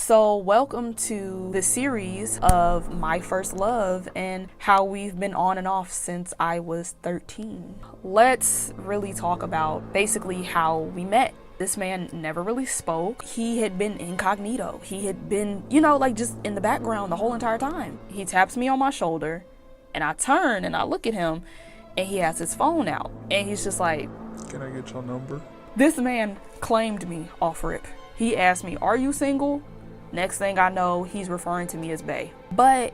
So welcome to the series of My First Love and how we've been on and off since I was 13. Let's really talk about basically how we met. This man never really spoke. He had been incognito. He had been, like just in the background the whole entire time. He taps me on my shoulder and I turn and I look at him and he has his phone out and he's just like, "Can I get your number?" This man claimed me off rip. He asked me, "Are you single?" Next thing I know, he's referring to me as bae. But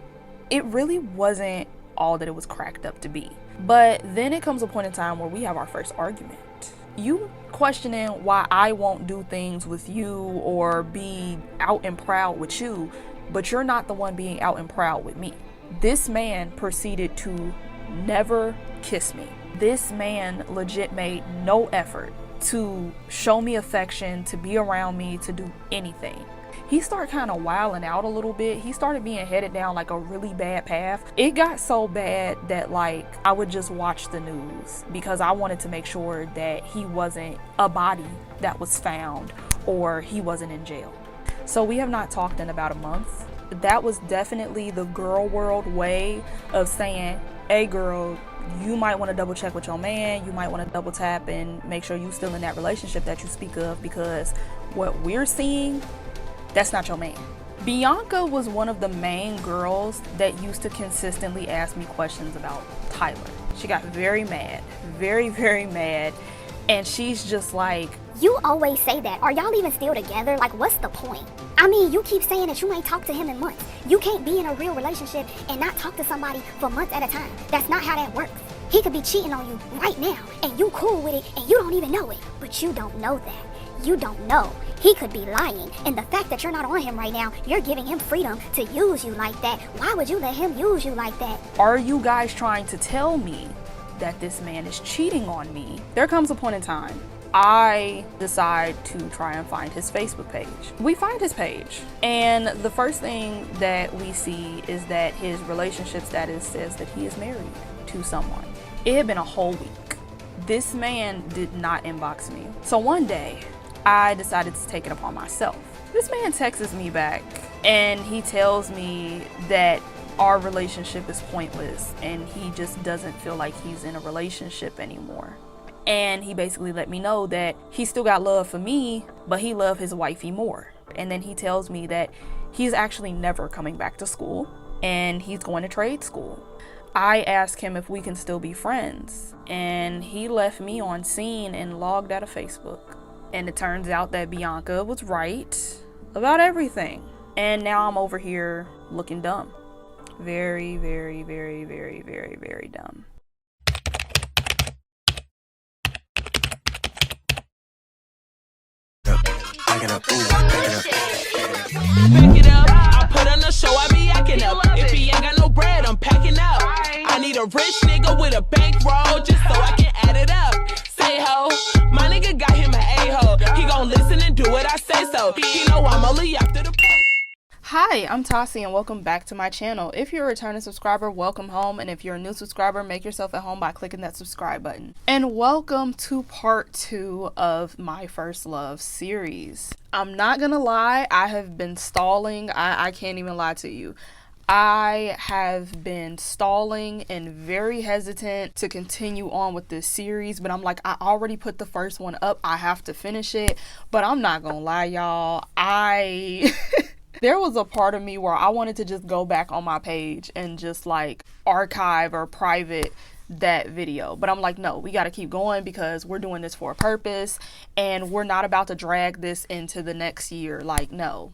it really wasn't all that it was cracked up to be. But then it comes a point in time where we have our first argument. You questioning why I won't do things with you or be out and proud with you, but you're not the one being out and proud with me. This man proceeded to never kiss me. This man legit made no effort to show me affection, to be around me, to do anything. He started kind of wilding out a little bit. He started being headed down like a really bad path. It got so bad that I would just watch the news because I wanted to make sure that he wasn't a body that was found or he wasn't in jail. So we have not talked in about a month. That was definitely the girl world way of saying, "Hey girl, you might want to double check with your man. You might want to double tap and make sure you're still in that relationship that you speak of, because what we're seeing, that's not your man." Bianca was one of the main girls that used to consistently ask me questions about Tyler. She got very mad, very, very mad. And she's just like, "You always say that. Are y'all even still together? Like, what's the point? I mean, you keep saying that you ain't talked to him in months. You can't be in a real relationship and not talk to somebody for months at a time. That's not how that works. He could be cheating on you right now, and you cool with it, and you don't even know it. But you don't know that. You don't know. He could be lying, and the fact that you're not on him right now, you're giving him freedom to use you like that. Why would you let him use you like that?" Are you guys trying to tell me that this man is cheating on me? There comes a point in time I decide to try and find his Facebook page. We find his page, and the first thing that we see is that his relationship status says that he is married to someone. It had been a whole week. This man did not inbox me. So one day, I decided to take it upon myself. This man texts me back, and he tells me that our relationship is pointless, and he just doesn't feel like he's in a relationship anymore. And he basically let me know that he still got love for me, but he loved his wifey more. And then he tells me that he's actually never coming back to school and he's going to trade school. I asked him if we can still be friends, and he left me on scene and logged out of Facebook. And it turns out that Bianca was right about everything. And now I'm over here looking dumb. Very, very, very, very, very, very dumb. Back it up, I put on the show, I be acting up. If he ain't got no bread, I'm packing up. I need a rich nigga with a bankroll just so I can add it up. Say ho, my nigga got him an a-hole. He gon' listen and do what I say so. He know I'm only after the. Hi, I'm Tassie and welcome back to my channel. If you're a returning subscriber, welcome home. And if you're a new subscriber, make yourself at home by clicking that subscribe button. And welcome to part 2 of My First Love series. I'm not gonna lie, I have been stalling. I can't even lie to you. I have been stalling and very hesitant to continue on with this series, but I'm like, I already put the first one up. I have to finish it. But I'm not gonna lie, y'all. There was a part of me where I wanted to just go back on my page and just archive or private that video. But I'm like, no, we got to keep going because we're doing this for a purpose and we're not about to drag this into the next year. No.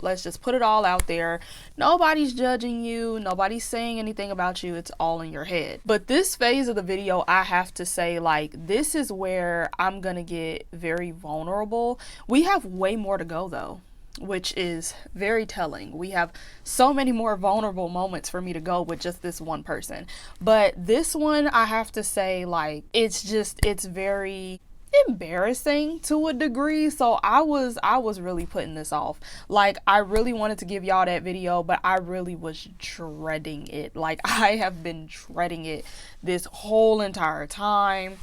Let's just put it all out there. Nobody's judging you. Nobody's saying anything about you. It's all in your head. But this phase of the video, I have to say, this is where I'm going to get very vulnerable. We have way more to go though, which is very telling. We have so many more vulnerable moments for me to go with just this one person. But this one, I have to say, it's very embarrassing to a degree. So I was really putting this off. I really wanted to give y'all that video, but I really was dreading it. I have been dreading it this whole entire time.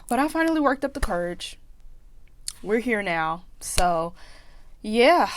But I finally worked up the courage. We're here now. So yeah,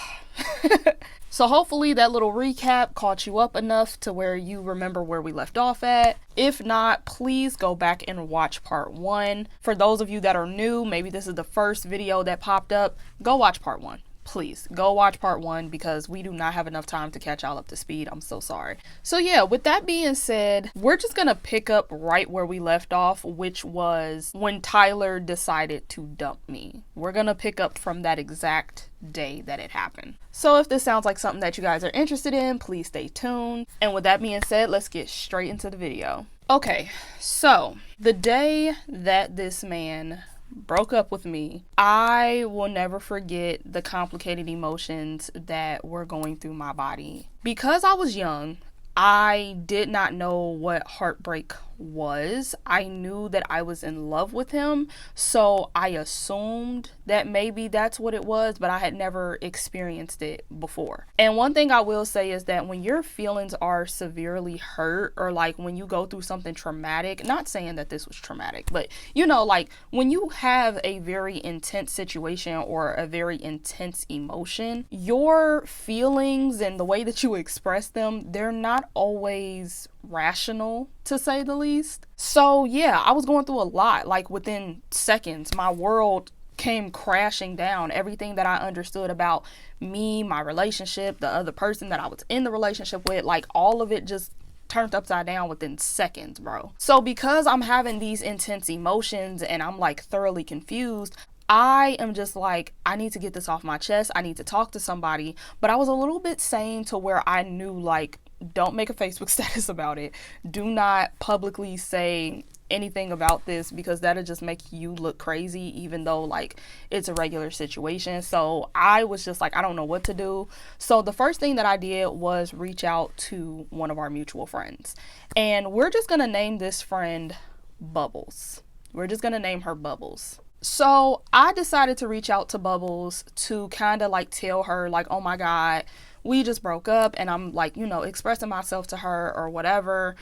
So hopefully that little recap caught you up enough to where you remember where we left off at. If not, please go back and watch part 1. For those of you that are new, maybe this is the first video that popped up, go watch part 1. Please go watch part 1 because we do not have enough time to catch y'all up to speed. I'm so sorry. So yeah, with that being said, we're just gonna pick up right where we left off, which was when Tyler decided to dump me. We're gonna pick up from that exact day that it happened. So if this sounds like something that you guys are interested in, please stay tuned. And with that being said, let's get straight into the video. Okay, so the day that this man broke up with me, I will never forget the complicated emotions that were going through my body. Because I was young, I did not know what heartbreak was. I knew that I was in love with him, so I assumed that maybe that's what it was, but I had never experienced it before. And one thing I will say is that when your feelings are severely hurt, or like when you go through something traumatic, not saying that this was traumatic, but you know, like when you have a very intense situation or a very intense emotion, your feelings and the way that you express them, they're not always rational, to say the least. So yeah, I was going through a lot. Like within seconds, my world came crashing down. Everything that I understood about me, my relationship, the other person that I was in the relationship with, like all of it just turned upside down within seconds, bro. So because I'm having these intense emotions and I'm like thoroughly confused, I am just like, I need to get this off my chest. I need to talk to somebody. But I was a little bit sane to where I knew, like, don't make a Facebook status about it. Do not publicly say anything about this because that'll just make you look crazy, even though like it's a regular situation. So I was just like, I don't know what to do. So the first thing that I did was reach out to one of our mutual friends, and we're just gonna name this friend Bubbles. We're just gonna name her Bubbles. So I decided to reach out to Bubbles to kind of like tell her like, oh my God, we just broke up, and I'm like, you know, expressing myself to her or whatever.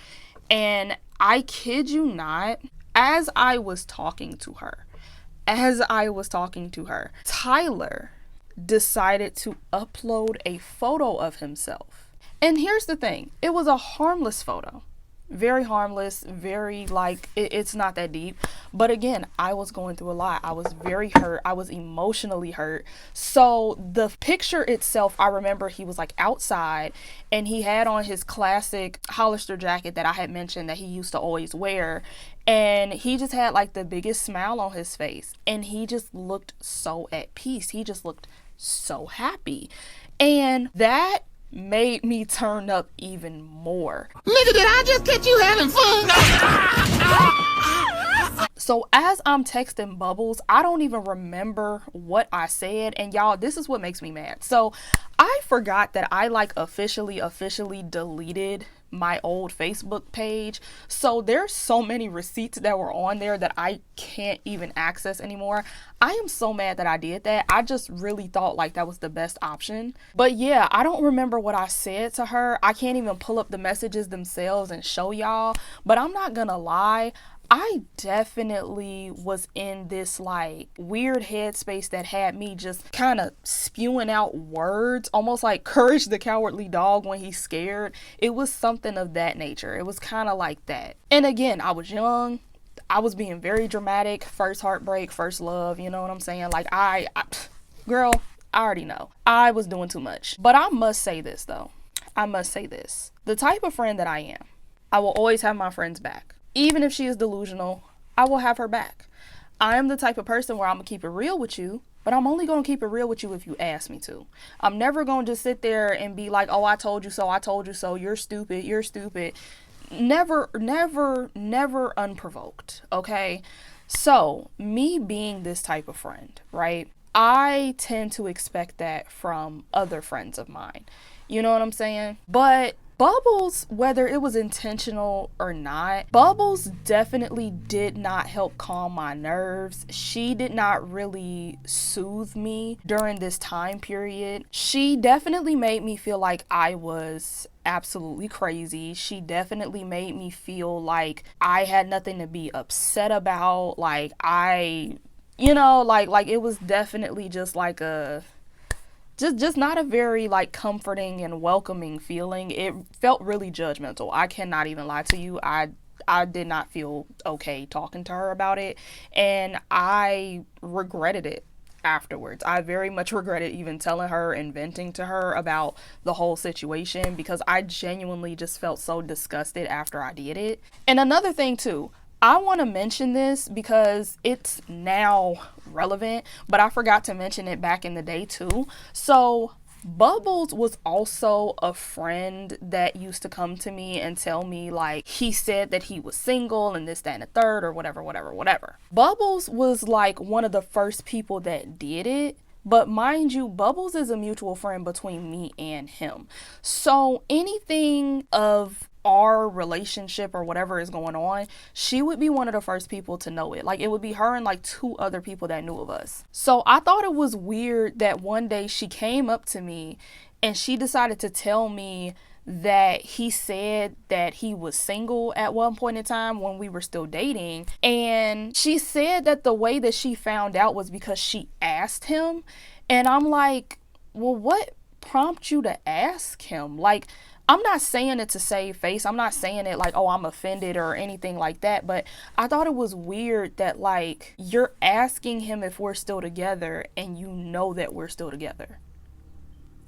And I kid you not, as I was talking to her, Tyler decided to upload a photo of himself. And here's the thing, it was a harmless photo. Very harmless, very like, it's not that deep. But again, I was going through a lot. I was very hurt. I was emotionally hurt. So the picture itself, I remember he was like outside and he had on his classic Hollister jacket that I had mentioned that he used to always wear. And he just had like the biggest smile on his face. And he just looked so at peace. He just looked so happy. And that made me turn up even more. Nigga, did I just catch you having fun? So as I'm texting Bubbles, I don't even remember what I said. And y'all, this is what makes me mad. So I forgot that I like officially deleted my old Facebook page. So there's so many receipts that were on there that I can't even access anymore. I am so mad that I did that. I just really thought like that was the best option. But yeah, I don't remember what I said to her. I can't even pull up the messages themselves and show y'all. But I'm not gonna lie, I definitely was in this like weird headspace that had me just kind of spewing out words, almost like Courage the Cowardly Dog when he's scared. It was something of that nature. It was kind of like that. And again, I was young. I was being very dramatic. First heartbreak, first love, you know what I'm saying? Like girl, I already know. I was doing too much. But I must say this though. The type of friend that I am, I will always have my friend's back. Even if she is delusional, I will have her back. I am the type of person where I'm going to keep it real with you, but I'm only going to keep it real with you if you ask me to. I'm never going to just sit there and be like, oh, I told you so, you're stupid. Never unprovoked, okay? So, me being this type of friend, right? I tend to expect that from other friends of mine. You know what I'm saying? But Bubbles, whether it was intentional or not, Bubbles definitely did not help calm my nerves. She did not really soothe me during this time period. She definitely made me feel like I was absolutely crazy. She definitely made me feel like I had nothing to be upset about. Like it was definitely just like just not a very like comforting and welcoming feeling. It felt really judgmental. I cannot even lie to you. I did not feel okay talking to her about it, and I regretted it afterwards. I very much regretted even telling her and venting to her about the whole situation, because I genuinely just felt so disgusted after I did it. And another thing too, I want to mention this because it's now relevant, but I forgot to mention it back in the day too. So Bubbles was also a friend that used to come to me and tell me like he said that he was single and this, that, and the third, or whatever. Bubbles was like one of the first people that did it. But mind you, Bubbles is a mutual friend between me and him. So anything of our relationship or whatever is going on, she would be one of the first people to know it. Like, it would be her and like 2 other people that knew of us. So I thought it was weird that one day she came up to me and she decided to tell me that he said that he was single at one point in time when we were still dating. And she said that the way that she found out was because she asked him. And I'm like, well, what prompted you to ask him? Like, I'm not saying it to save face. I'm not saying it like, oh, I'm offended or anything like that. But I thought it was weird that like you're asking him if we're still together and you know that we're still together.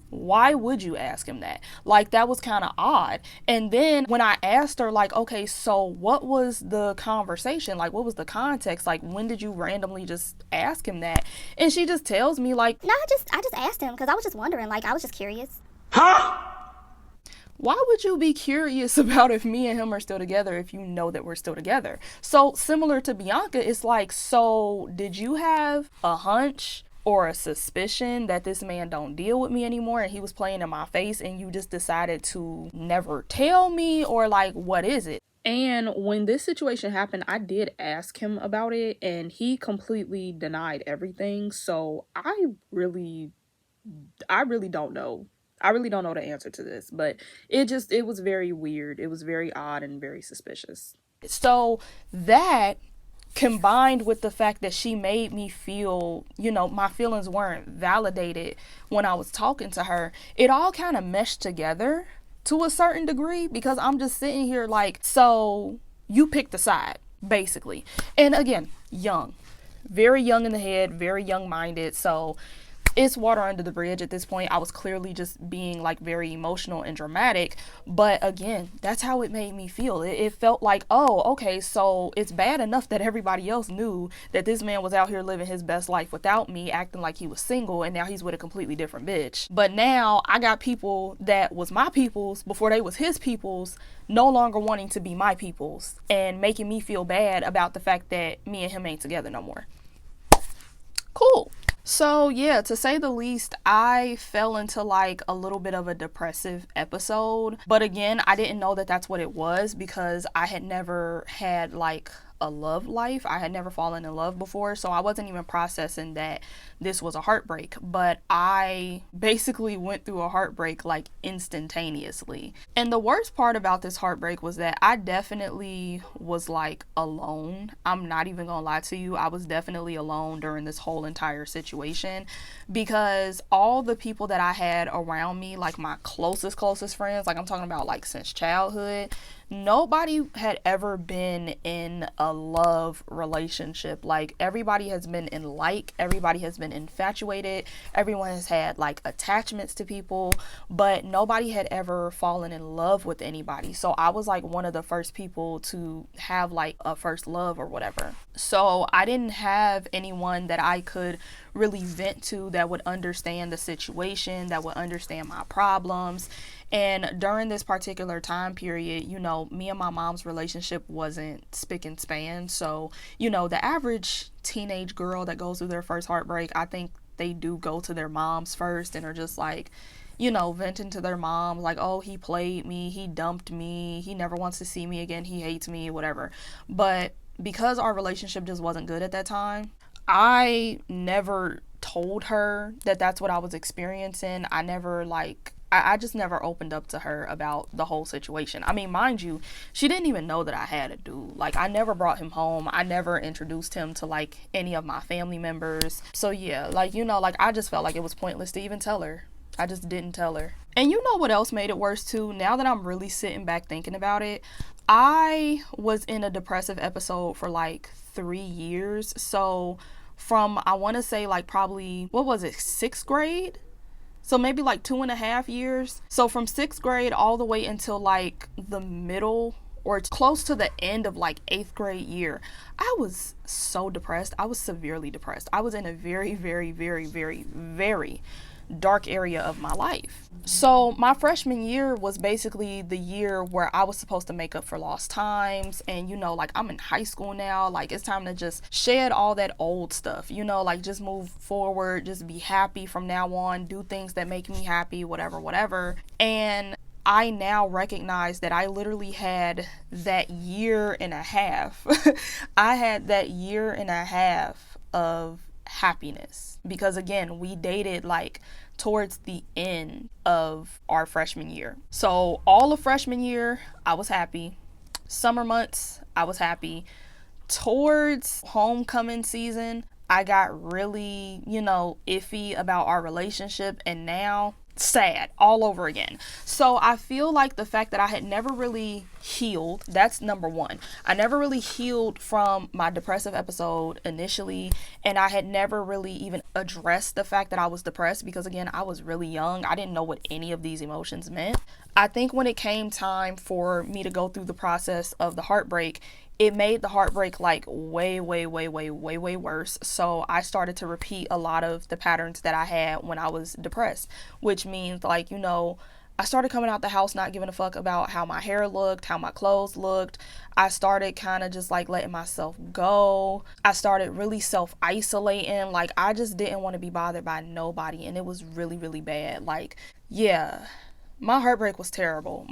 Why would you ask him that? Like, that was kind of odd. And then when I asked her, like, okay, so what was the conversation? Like, what was the context? Like, when did you randomly just ask him that? And she just tells me, like, No, I just asked him because I was just wondering. Like, I was just curious. why would you be curious about if me and him are still together if you know that we're still together? So similar to Bianca, it's like, so did you have a hunch or a suspicion that this man don't deal with me anymore and he was playing in my face and you just decided to never tell me? Or like, what is it? And when this situation happened, I did ask him about it and he completely denied everything. So I really don't know. I really don't know the answer to this, but it was very weird. It was very odd and very suspicious. So that, combined with the fact that she made me feel, my feelings weren't validated when I was talking to her, it all kind of meshed together to a certain degree, because I'm just sitting here like, so you picked a side, basically. And again, young, very young in the head, very young minded. So it's water under the bridge at this point. I was clearly just being like very emotional and dramatic. But again, that's how it made me feel. It felt like, oh, okay, so it's bad enough that everybody else knew that this man was out here living his best life without me, acting like he was single, and now he's with a completely different bitch. But now I got people that was my peoples before they was his peoples no longer wanting to be my peoples and making me feel bad about the fact that me and him ain't together no more. Cool. So yeah, to say the least, I fell into like a little bit of a depressive episode. But again, I didn't know that that's what it was because I had never had like a love life. I had never fallen in love before, so I wasn't even processing that this was a heartbreak. But I basically went through a heartbreak like instantaneously. And the worst part about this heartbreak was that I definitely was like alone. I'm not even gonna lie to you. I was definitely alone during this whole entire situation, because all the people that I had around me, like my closest friends, like I'm talking about like since childhood, nobody had ever been in a love relationship. Like, everybody has been in like, everybody has been infatuated, everyone has had like attachments to people, but nobody had ever fallen in love with anybody. So I was like one of the first people to have like a first love or whatever. So I didn't have anyone that I could really vent to that would understand the situation, that would understand my problems. And during this particular time period, me and my mom's relationship wasn't spick and span. So, the average teenage girl that goes through their first heartbreak, I think they do go to their moms first and are just like, venting to their mom, like, oh, he played me, he dumped me, he never wants to see me again, he hates me, whatever. But because our relationship just wasn't good at that time, I never told her that that's what I was experiencing. I never like I just never opened up to her about the whole situation. I mean, mind you, she didn't even know that I had a dude. Like, I never brought him home. I never introduced him to, like, any of my family members. So, yeah, like, you know, like, I just felt like it was pointless to even tell her. I just didn't tell her. And you know what else made it worse, too? Now that I'm really sitting back thinking about it, I was in a depressive episode for, like, 3 years. So, from, I want to say, like, probably, what was it, 6th grade? So maybe like 2.5 years. So from 6th grade all the way until like the middle or close to the end of like 8th grade year, I was so depressed. I was severely depressed. I was in a very, very, very, very, very dark area of my life. So my freshman year was basically the year where I was supposed to make up for lost times, and you know, like, I'm in high school now, like, it's time to just shed all that old stuff, you know, like, just move forward, just be happy from now on, do things that make me happy, whatever. And I now recognize that I literally had that year and a half. I had that year and a half of happiness, because again, we dated like towards the end of our freshman year. So all of freshman year I was happy. Summer months I was happy. Towards homecoming season I got really, you know, iffy about our relationship, and now sad all over again. So I feel like the fact that I had never really healed, that's number one. I never really healed from my depressive episode initially, and I had never really even addressed the fact that I was depressed, because again, I was really young. I didn't know what any of these emotions meant. I think when it came time for me to go through the process of the heartbreak, it made the heartbreak like way worse. So I started to repeat a lot of the patterns that I had when I was depressed, which means, like, you know, I started coming out the house not giving a fuck about how my hair looked, how my clothes looked. I started kind of just like letting myself go. I started really self-isolating. Like, I just didn't want to be bothered by nobody, and it was really bad. Like, yeah. My heartbreak was terrible.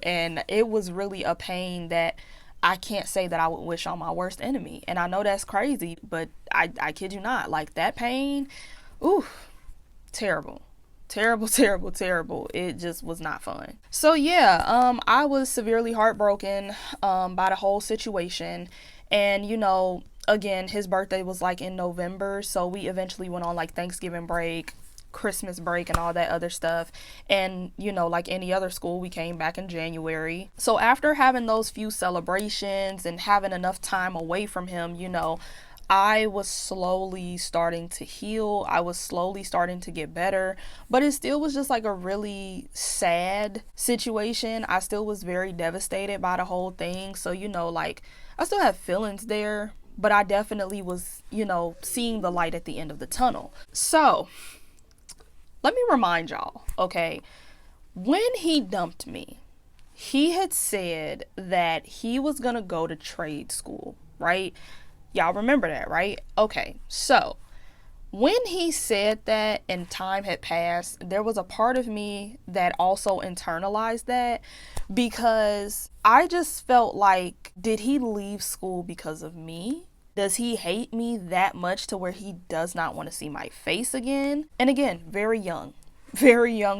And it was really a pain that I can't say that I would wish on my worst enemy. And I know that's crazy, but I kid you not. Like, that pain, ooh, terrible. It just was not fun. So yeah, I was severely heartbroken by the whole situation. And, you know, again, his birthday was like in November, so we eventually went on like Thanksgiving break, Christmas break, and all that other stuff. And, you know, like any other school, we came back in January. So after having those few celebrations and having enough time away from him, you know, I was slowly starting to heal. I was slowly starting to get better, but it still was just like a really sad situation. I still was very devastated by the whole thing. So, you know, like, I still have feelings there, but I definitely was, you know, seeing the light at the end of the tunnel. So let me remind y'all, okay, when he dumped me, he had said that he was gonna go to trade school, right? Y'all remember that, right? Okay, so when he said that and time had passed, there was a part of me that also internalized that, because I just felt like, did he leave school because of me? Does he hate me that much to where he does not want to see my face again? And again, very young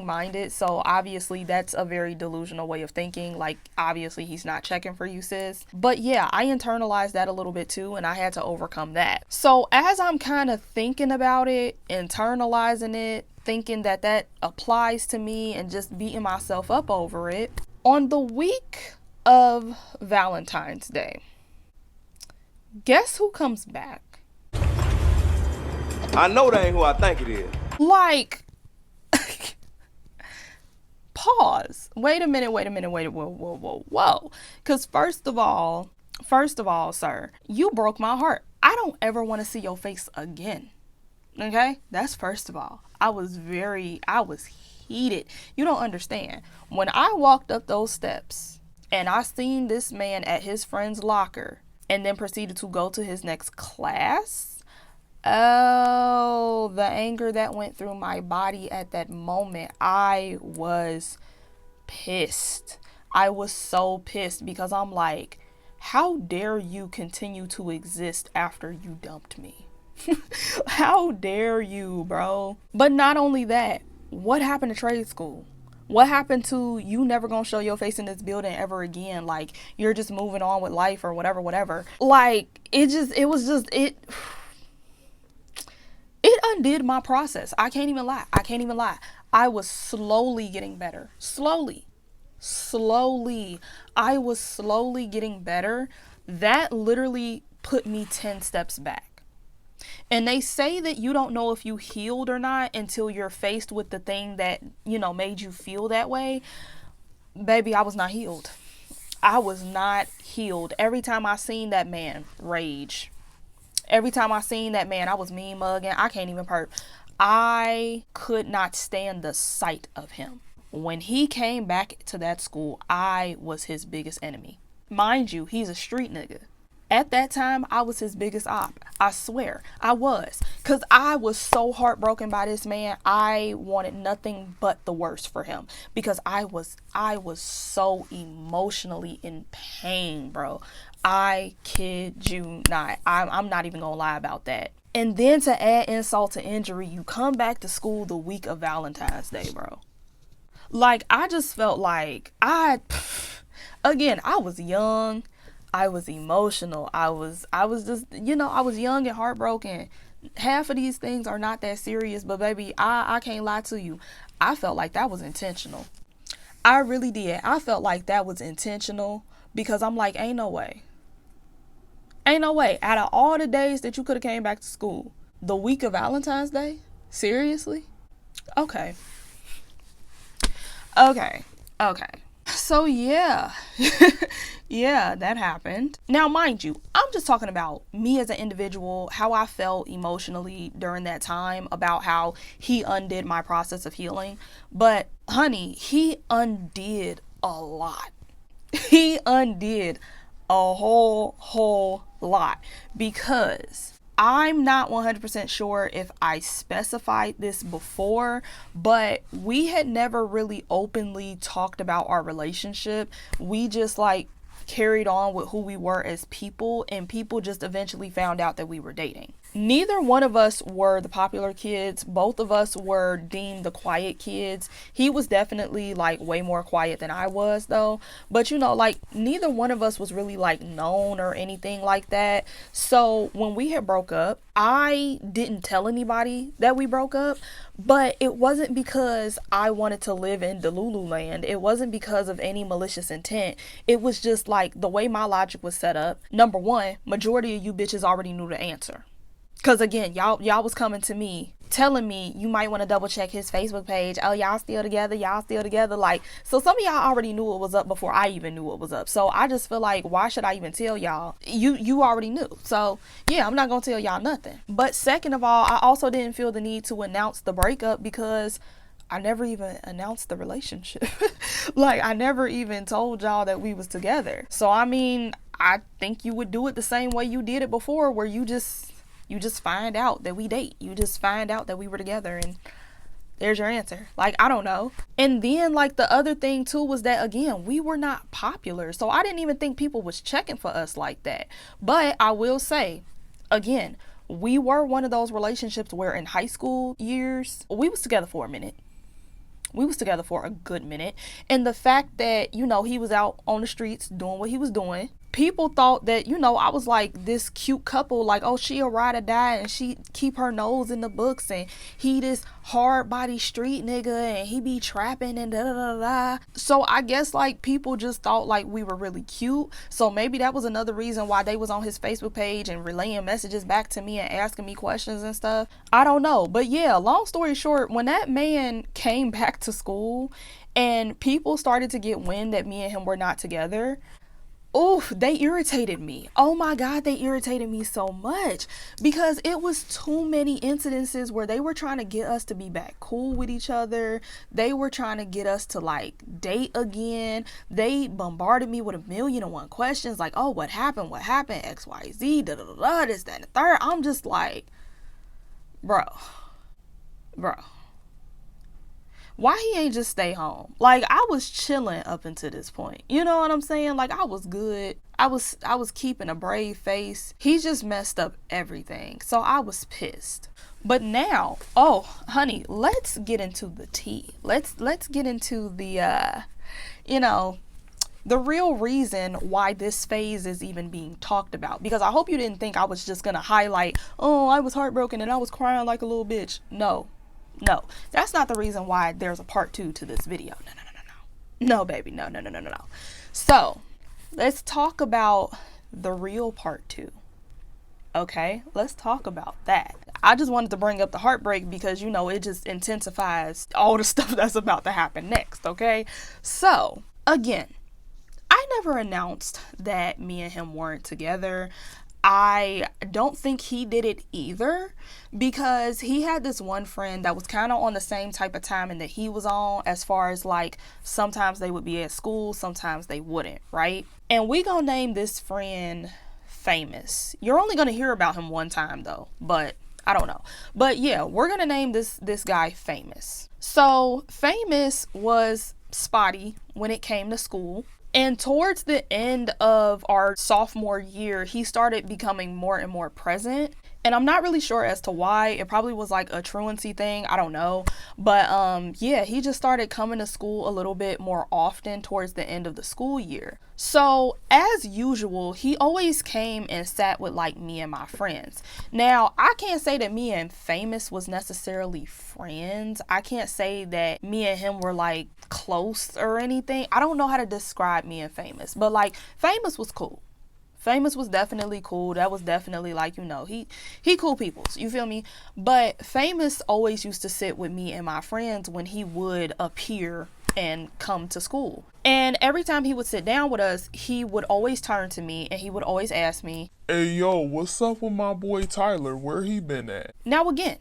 minded. So obviously that's a very delusional way of thinking. Like, obviously he's not checking for you, sis. But yeah, I internalized that a little bit too, and I had to overcome that. So as I'm kind of thinking about it, internalizing it, thinking that that applies to me, and just beating myself up over it, on the week of Valentine's Day, guess who comes back? I know that ain't who I think it is. Like, pause. Wait a minute. Whoa. Because first of all, sir, you broke my heart. I don't ever want to see your face again. Okay? That's first of all. I was heated. You don't understand. When I walked up those steps and I seen this man at his friend's locker, and then proceeded to go to his next class, oh, the anger that went through my body at that moment, I was pissed. I was so pissed, because I'm like, how dare you continue to exist after you dumped me? How dare you, bro? But not only that, What happened to trade school? What happened to you never gonna show your face in this building ever again? Like, you're just moving on with life or whatever. Like, it undid my process. I can't even lie. I was slowly getting better. Slowly. I was slowly getting better. That literally put me 10 steps back. And they say that you don't know if you healed or not until you're faced with the thing that, made you feel that way. Baby, I was not healed. I was not healed. Every time I seen that man, rage. Every time I seen that man, I was mean mugging. I can't even perp. I could not stand the sight of him. When he came back to that school, I was his biggest enemy. Mind you, he's a street nigga. At that time, I was his biggest op. I swear, I was. Because I was so heartbroken by this man. I wanted nothing but the worst for him. Because I was so emotionally in pain, bro. I kid you not. I'm not even going to lie about that. And then to add insult to injury, you come back to school the week of Valentine's Day, bro. Like, I just felt like again, I was young. I was emotional. I was just, I was young and heartbroken. Half of these things are not that serious, but baby, I can't lie to you. I felt like that was intentional. I really did. I felt like that was intentional because I'm like, ain't no way. Out of all the days that you could have came back to school, the week of Valentine's Day? Seriously? Okay. So yeah. Yeah, that happened. Now, mind you, I'm just talking about me as an individual, how I felt emotionally during that time, about how he undid my process of healing. But honey, he undid a lot. He undid a whole lot, because I'm not 100% sure if I specified this before, but we had never really openly talked about our relationship. We just carried on with who we were as people, and people just eventually found out that we were dating. Neither one of us were the popular kids. Both of us were deemed the quiet kids. He was definitely way more quiet than I was though. But neither one of us was really known or anything like that. So when we had broke up, I didn't tell anybody that we broke up, but it wasn't because I wanted to live in Delulu land. It wasn't because of any malicious intent. It was just the way my logic was set up. Number one, majority of you bitches already knew the answer. Because again, y'all was coming to me telling me you might want to double check his Facebook page. Oh, y'all still together? So some of y'all already knew what was up before I even knew what was up. So I just feel like, why should I even tell y'all? You already knew. So yeah, I'm not going to tell y'all nothing. But second of all, I also didn't feel the need to announce the breakup because I never even announced the relationship. I never even told y'all that we was together. So I mean, I think you would do it the same way you did it before, where you just find out that we date. You just find out that we were together, and there's your answer. I don't know. And then the other thing too was that, again, we were not popular. So I didn't even think people was checking for us like that. But I will say, again, we were one of those relationships where in high school years, we was together for a minute. We was together for a good minute. And the fact that, he was out on the streets doing what he was doing, people thought that, I was this cute couple, oh, she a ride or die and she keep her nose in the books, and he this hard body street nigga and he be trapping and da da da da. So I guess people just thought we were really cute. So maybe that was another reason why they was on his Facebook page and relaying messages back to me and asking me questions and stuff. I don't know. But yeah, long story short, when that man came back to school and people started to get wind that me and him were not together, oof, they irritated me. Oh my God, they irritated me so much, because it was too many incidences where they were trying to get us to be back cool with each other. They were trying to get us to date again. They bombarded me with 1,000,001 questions oh, what happened, XYZ, da da da da, this, that, and the third. I'm just bro, Why he ain't just stay home? Like, I was chilling up until this point. You know what I'm saying? Like, I was good. I was keeping a brave face. He just messed up everything. So I was pissed. But now, oh, honey, let's get into the tea. Let's get into the the real reason why this phase is even being talked about. Because I hope you didn't think I was just gonna highlight, oh, I was heartbroken and I was crying like a little bitch. No, that's not the reason why there's a part 2 to this video. No, baby, no. So let's talk about the real part 2. Okay, let's talk about that. I just wanted to bring up the heartbreak because, you know, it just intensifies all the stuff that's about to happen next. Okay, so again, I never announced that me and him weren't together. I don't think he did it either, because he had this one friend that was kind of on the same type of timing that he was on, as far as like sometimes they would be at school, sometimes they wouldn't, right? And we gonna name this friend Famous. You're only gonna hear about him one time though, but I don't know. But yeah, we're gonna name this guy Famous. So Famous was spotty when it came to school. And towards the end of our sophomore year, he started becoming more and more present. And I'm not really sure as to why. It probably was like a truancy thing. I don't know. But yeah, he just started coming to school a little bit more often towards the end of the school year. So as usual, he always came and sat with like me and my friends. Now, I can't say that me and Famous was necessarily friends. I can't say that me and him were like close or anything. I don't know how to describe me and Famous, but like Famous was cool. Famous was definitely cool. That was definitely like, you know, he cool peoples, you feel me? But Famous always used to sit with me and my friends when he would appear and come to school. And every time he would sit down with us, he would always turn to me and he would always ask me, "Hey, yo, what's up with my boy Tyler? Where he been at?" Now again,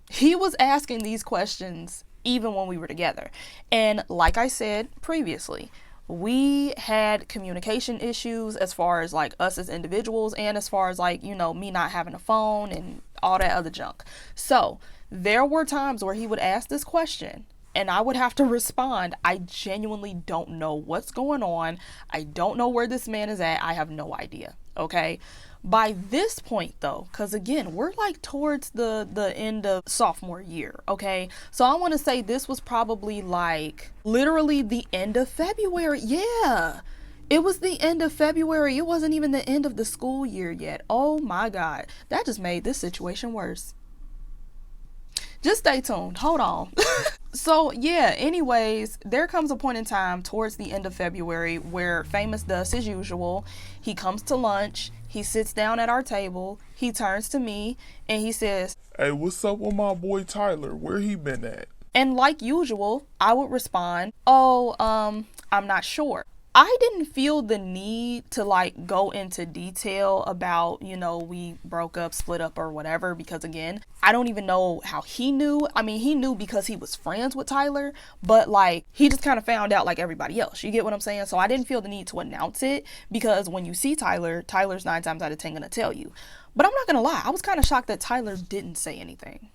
he was asking these questions even when we were together. And like I said previously, we had communication issues as far as like us as individuals, and as far as like, you know, me not having a phone and all that other junk. So there were times where he would ask this question and I would have to respond, I genuinely don't know what's going on. I don't know where this man is at. I have no idea. Okay. By this point though, because again, we're like towards the end of sophomore year, okay? So I want to say this was probably like literally the end of February. Yeah, it was the end of February. It wasn't even the end of the school year yet. Oh my God, that just made this situation worse. Just stay tuned. Hold on. So yeah, anyways, there comes a point in time towards the end of February where Famous does his usual. He comes to lunch. He sits down at our table. He turns to me and he says, "Hey, what's up with my boy Tyler? Where he been at?" And like usual, I would respond, "Oh, I'm not sure." I didn't feel the need to like go into detail about, you know, we broke up, split up or whatever, because again, I don't even know how he knew. I mean, he knew because he was friends with Tyler, but like he just kind of found out like everybody else. You get what I'm saying? So I didn't feel the need to announce it, because when you see Tyler's 9 times out of 10 gonna tell you. But I'm not gonna lie, I was kind of shocked that Tyler didn't say anything.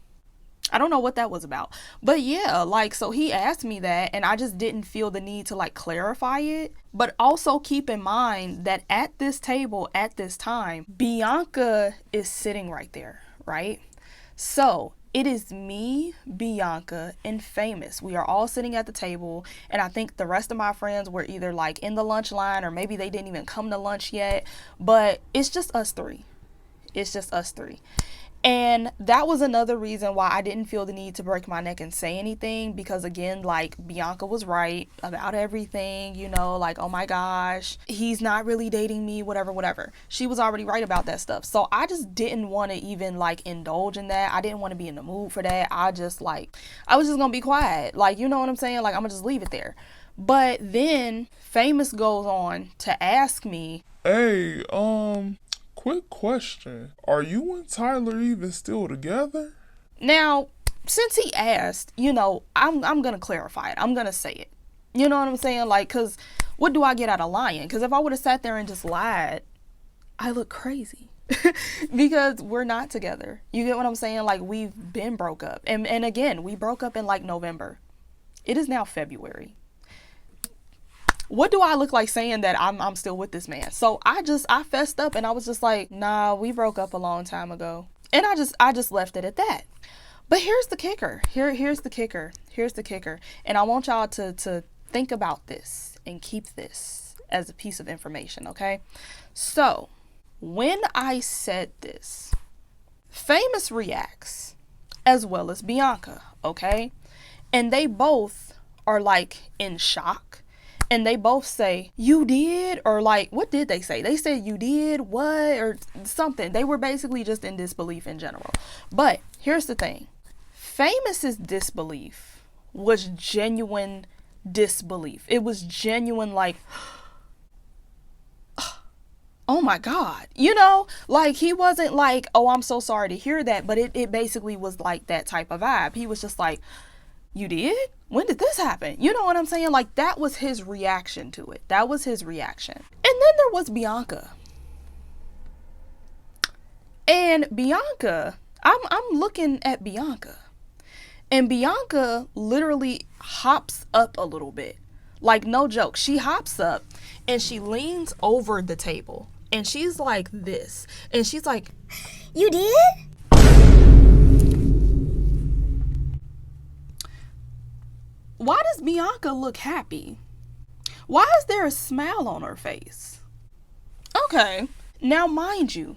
I don't know what that was about. But yeah, like, so he asked me that and I just didn't feel the need to like clarify it. But also keep in mind that at this table at this time, Bianca is sitting right there, right? So it is me, Bianca, and Famous. We are all sitting at the table, and I think the rest of my friends were either like in the lunch line or maybe they didn't even come to lunch yet. But it's just us three. It's just us three. And that was another reason why I didn't feel the need to break my neck and say anything, because again, like, Bianca was right about everything, you know, like, oh my gosh, he's not really dating me, whatever. She was already right about that stuff. So I just didn't want to even like indulge in that. I didn't want to be in the mood for that. I was just gonna be quiet. Like, you know what I'm saying? Like, I'm gonna just leave it there. But then Famous goes on to ask me, "Hey, quick question. Are you and Tyler even still together?" Now, since he asked, you know, I'm going to clarify it. I'm going to say it. You know what I'm saying? Like, because what do I get out of lying? Because if I would have sat there and just lied, I look crazy. Because we're not together. You get what I'm saying? Like, we've been broke up. And again, we broke up in like November. It is now February. What do I look like saying that I'm still with this man? So I fessed up and I was just like, nah, we broke up a long time ago. And I just left it at that. But here's the kicker. Here's the kicker. Here's the kicker. And I want y'all to think about this and keep this as a piece of information, okay? So when I said this, Famous reacts as well as Bianca, okay? And they both are like in shock. And they both say, you did? Or like, what did they say? They said, you did? What? Or something. They were basically just in disbelief in general. But here's the thing. Famous's disbelief was genuine disbelief. It was genuine like, oh my God. You know, like he wasn't like, oh, I'm so sorry to hear that. But it basically was like that type of vibe. He was just like, you did? When did this happen? You know what I'm saying? Like that was his reaction to it. That was his reaction. And then there was Bianca. And Bianca, I'm looking at Bianca. And Bianca literally hops up a little bit. Like no joke. She hops up and she leans over the table. And she's like this. And she's like, You did? why does Bianca look happy? Why is there a smile on her face? Okay. Now, mind you,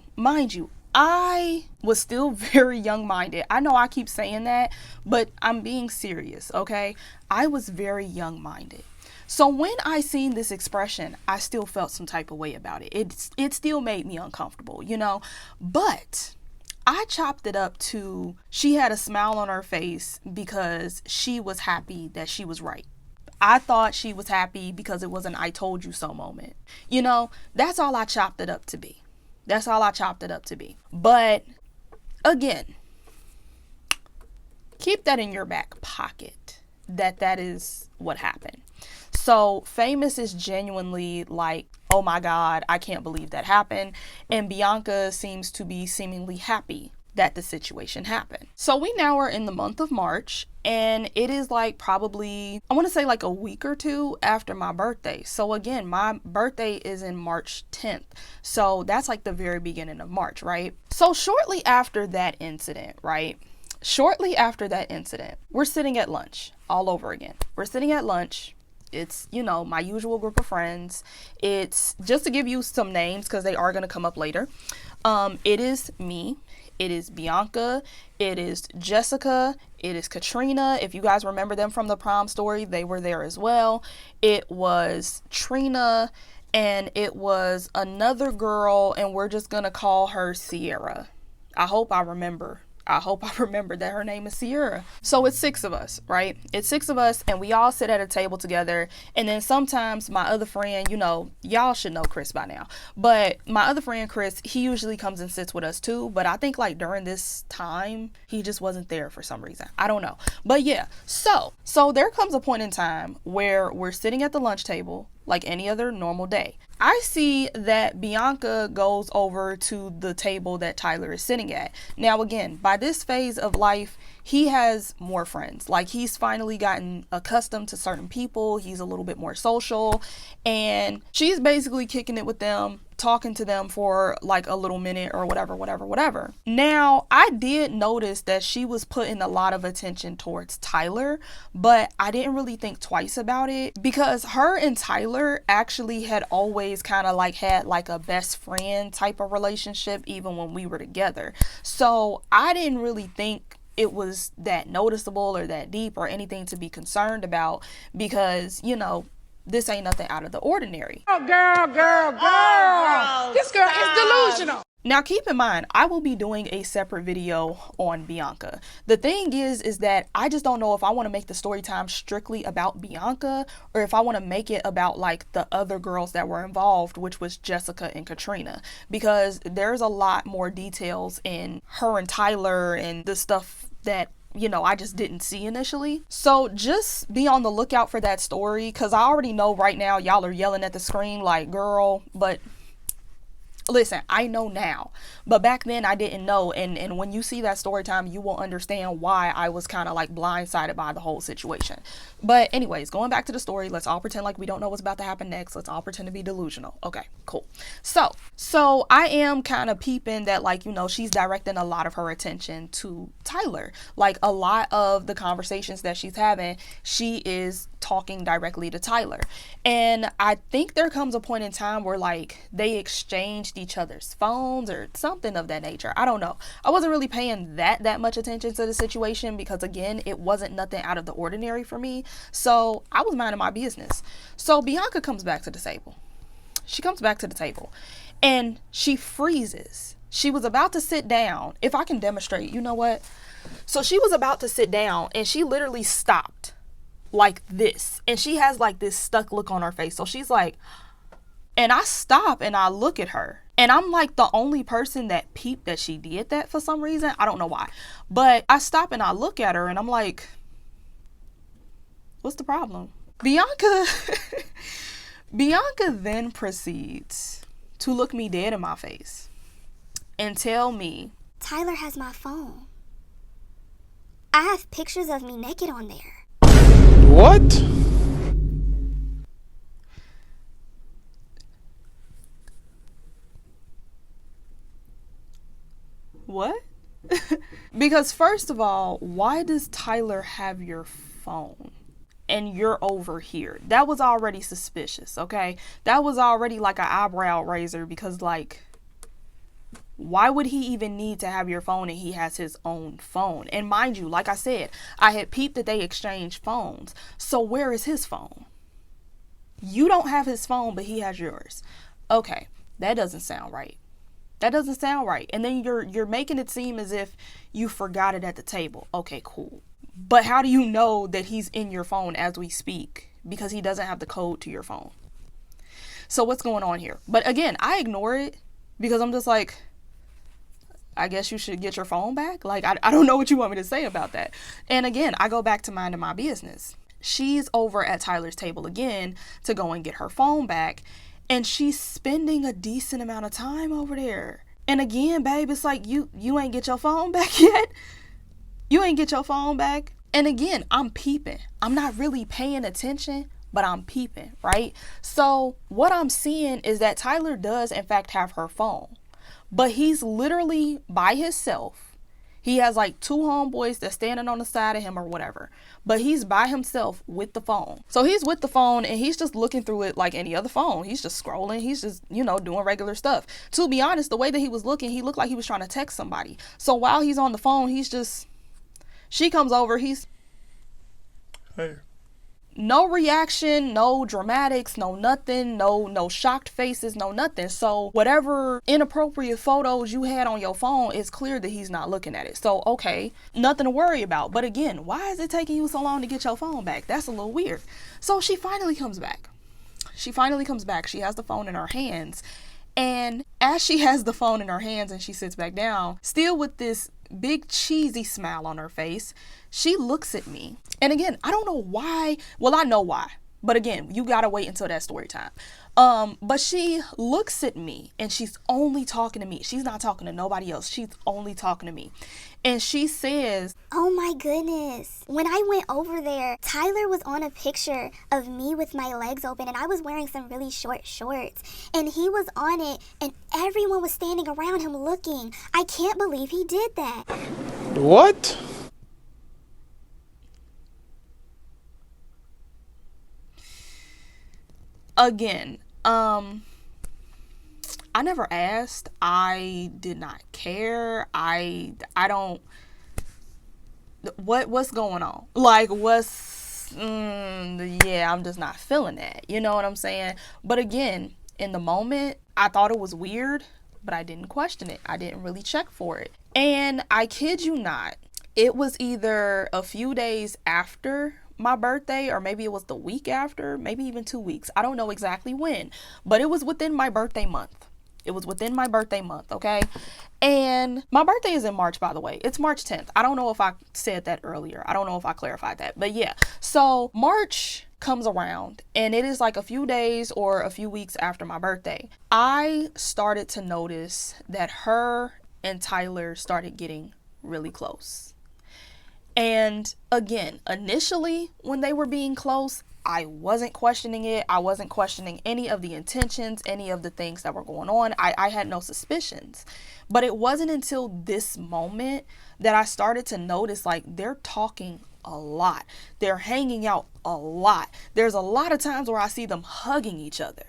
I was still very young-minded. I know I keep saying that, but I'm being serious, okay? I was very young-minded. So when I seen this expression, I still felt some type of way about it. It still made me uncomfortable, you know? But I chopped it up to she had a smile on her face because she was happy that she was right. I thought she was happy because it was an I told you so moment. You know, that's all I chopped it up to be. That's all I chopped it up to be. But again, keep that in your back pocket that is what happened. So Famous is genuinely like, oh my God, I can't believe that happened. And Bianca seems to be seemingly happy that the situation happened. So we now are in the month of March, and it is like probably, I want to say like a week or two after my birthday. So again, my birthday is in March 10th. So that's like the very beginning of March, right? So shortly after that incident, we're sitting at lunch all over again. We're sitting at lunch. It's, you know, my usual group of friends. It's just to give you some names because they are going to come up later. It is me. It is Bianca. It is Jessica. It is Katrina. If you guys remember them from the prom story, they were there as well. It was Trina, and it was another girl, and we're just going to call her Sierra. I hope I remember that her name is Sierra. So it's 6 of us, right? It's 6 of us, and we all sit at a table together. And then sometimes my other friend, you know, y'all should know Chris by now, but my other friend Chris, he usually comes and sits with us too. But I think like during this time, he just wasn't there for some reason. I don't know. But yeah, so there comes a point in time where we're sitting at the lunch table like any other normal day. I see that Bianca goes over to the table that Tyler is sitting at. Now, again, by this phase of life, he has more friends. Like, he's finally gotten accustomed to certain people. He's a little bit more social. And she's basically kicking it with them, talking to them for like a little minute or whatever. Now, I did notice that she was putting a lot of attention towards Tyler, but I didn't really think twice about it because her and Tyler actually had always kind of like had like a best friend type of relationship even when we were together. So I didn't really think it was that noticeable or that deep or anything to be concerned about because, you know, this ain't nothing out of the ordinary. Oh, girl. This girl is delusional. Now, keep in mind, I will be doing a separate video on Bianca. The thing is that I just don't know if I want to make the story time strictly about Bianca or if I want to make it about like the other girls that were involved, which was Jessica and Katrina, because there's a lot more details in her and Tyler and the stuff that, you know, I just didn't see initially. So just be on the lookout for that story because I already know right now y'all are yelling at the screen like, girl, but Listen, I know now, but back then I didn't know. And when you see that story time, you will understand why I was kind of like blindsided by the whole situation. But anyways, going back to the story, let's all pretend like we don't know what's about to happen next. Let's all pretend to be delusional. Okay, cool. So I am kind of peeping that, like, you know, she's directing a lot of her attention to Tyler. Like, a lot of the conversations that she's having, she is talking directly to Tyler. And I think there comes a point in time where, like, they exchanged each other's phones or something of that nature. I don't know. I wasn't really paying that much attention to the situation because, again, it wasn't nothing out of the ordinary for me. So I was minding my business. So Bianca comes back to the table. She comes back to the table and she freezes. She was about to sit down. If I can demonstrate, you know what? So she was about to sit down and she literally stopped like this. And she has like this stuck look on her face. So she's like, and I stop and I look at her. And I'm like the only person that peeped that she did that for some reason. I don't know why. But I stop and I look at her and I'm like, what's the problem? Bianca then proceeds to look me dead in my face and tell me, Tyler has my phone. I have pictures of me naked on there. What? what? Because first of all, why does Tyler have your phone? And you're over here. That was already suspicious, okay? That was already like an eyebrow raiser because, like, why would he even need to have your phone and he has his own phone? And mind you, like I said, I had peeped that they exchanged phones. So where is his phone? You don't have his phone, but he has yours. Okay, that doesn't sound right. That doesn't sound right. And then you're making it seem as if you forgot it at the table. Okay, cool. But how do you know that he's in your phone as we speak? Because he doesn't have the code to your phone. So what's going on here? But again, I ignore it because I'm just like, I guess you should get your phone back. Like, I don't know what you want me to say about that. And again, I go back to minding my business. She's over at Tyler's table again to go and get her phone back. And she's spending a decent amount of time over there. And again, babe, it's like, you ain't get your phone back yet. You ain't get your phone back. And again, I'm peeping. I'm not really paying attention, but I'm peeping, right? So what I'm seeing is that Tyler does, in fact, have her phone. But he's literally by himself. He has like two homeboys that's standing on the side of him or whatever. But he's by himself with the phone. So he's with the phone and he's just looking through it like any other phone. He's just scrolling. He's just, you know, doing regular stuff. To be honest, the way that he was looking, he looked like he was trying to text somebody. So while he's on the phone, he's just... She comes over, he's... Hey. No reaction, no dramatics, no nothing, no shocked faces, no nothing. So whatever inappropriate photos you had on your phone, it's clear that he's not looking at it. So, okay, nothing to worry about. But again, why is it taking you so long to get your phone back? That's a little weird. So she finally comes back. She has the phone in her hands. And as she has the phone in her hands and she sits back down, still with this big cheesy smile on her face, she looks at me. And again, I don't know why. Well, I know why. But again, you gotta wait until that story time. But she looks at me and she's only talking to me. She's not talking to nobody else. She's only talking to me. And she says, oh my goodness. When I went over there, Tyler was on a picture of me with my legs open and I was wearing some really short shorts. And he was on it and everyone was standing around him looking. I can't believe he did that. What? Again, I never asked. I did not care. I don't... What's going on? Like, yeah, I'm just not feeling that. You know what I'm saying? But again, in the moment, I thought it was weird, but I didn't question it. I didn't really check for it. And I kid you not, it was either a few days after my birthday or maybe it was the week after, maybe even 2 weeks. I don't know exactly when, but it was within my birthday month. Okay? And my birthday is in March, by the way. It's March 10th. I don't know if I said that earlier. I don't know if I clarified that, but yeah. So March comes around, and it is like a few days or a few weeks after my birthday, I started to notice that her and Tyler started getting really close. And again, initially when they were being close, I wasn't questioning it. I wasn't questioning any of the intentions, any of the things that were going on. I had no suspicions. But it wasn't until this moment that I started to notice, like, they're talking a lot. They're hanging out a lot. There's a lot of times where I see them hugging each other.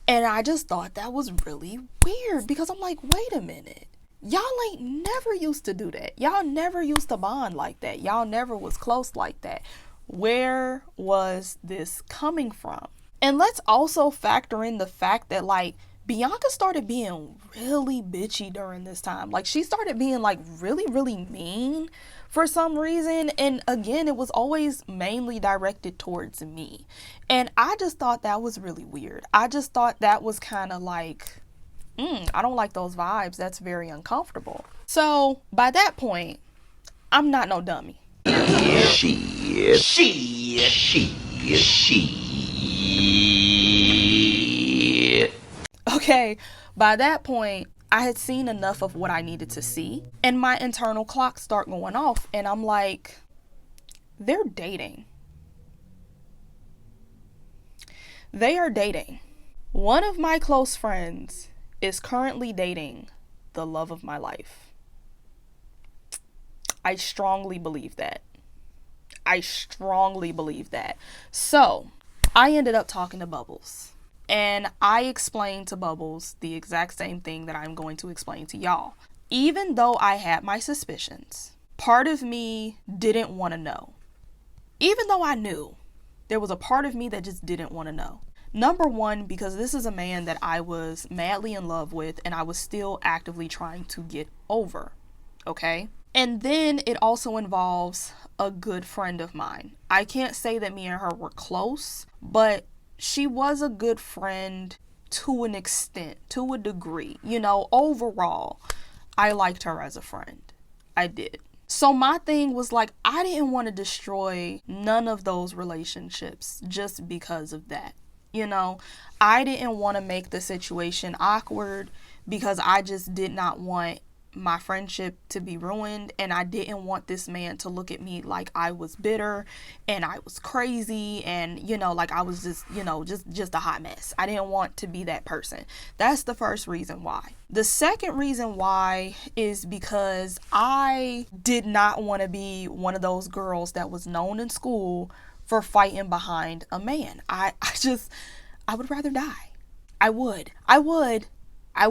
And I just thought that was really weird, because I'm like, wait a minute. Y'all ain't never used to do that. Y'all never used to bond like that. Y'all never was close like that. Where was this coming from? And let's also factor in the fact that, like, Bianca started being really bitchy during this time. Like, she started being like really, really mean for some reason. And again, it was always mainly directed towards me. And I just thought that was really weird. I just thought that was kind of like, I don't like those vibes. That's very uncomfortable. So by that point, I'm not no dummy. Okay, by that point, I had seen enough of what I needed to see, and my internal clocks start going off, and I'm like, they're dating. They are dating. One of my close friends is currently dating the love of my life. I strongly believe that. So, I ended up talking to Bubbles. And I explained to Bubbles the exact same thing that I'm going to explain to y'all. Even though I had my suspicions, part of me didn't want to know. Even though I knew, there was a part of me that just didn't want to know. Number one, because this is a man that I was madly in love with and I was still actively trying to get over. Okay? And then it also involves a good friend of mine. I can't say that me and her were close, but she was a good friend to an extent, to a degree. You know, overall, I liked her as a friend. I did. So my thing was like, I didn't want to destroy none of those relationships just because of that. You know, I didn't want to make the situation awkward because I just did not want my friendship to be ruined, and I didn't want this man to look at me like I was bitter and I was crazy and, you know, like I was just, you know, just a hot mess. I didn't want to be that person. That's the first reason why. The second reason why is because I did not want to be one of those girls that was known in school for fighting behind a man. I would rather die. I would. I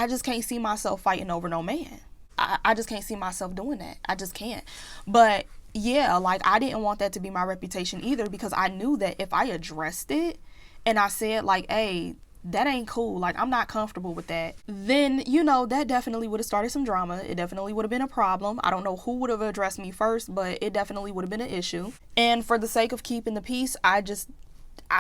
just can't see myself fighting over no man. I just can't see myself doing that. I just can't. But yeah, like, I didn't want that to be my reputation either, because I knew that if I addressed it and I said like, hey, that ain't cool, like, I'm not comfortable with that, then, you know, that definitely would have started some drama. It definitely would have been a problem. I don't know who would have addressed me first, but it definitely would have been an issue. And for the sake of keeping the peace, I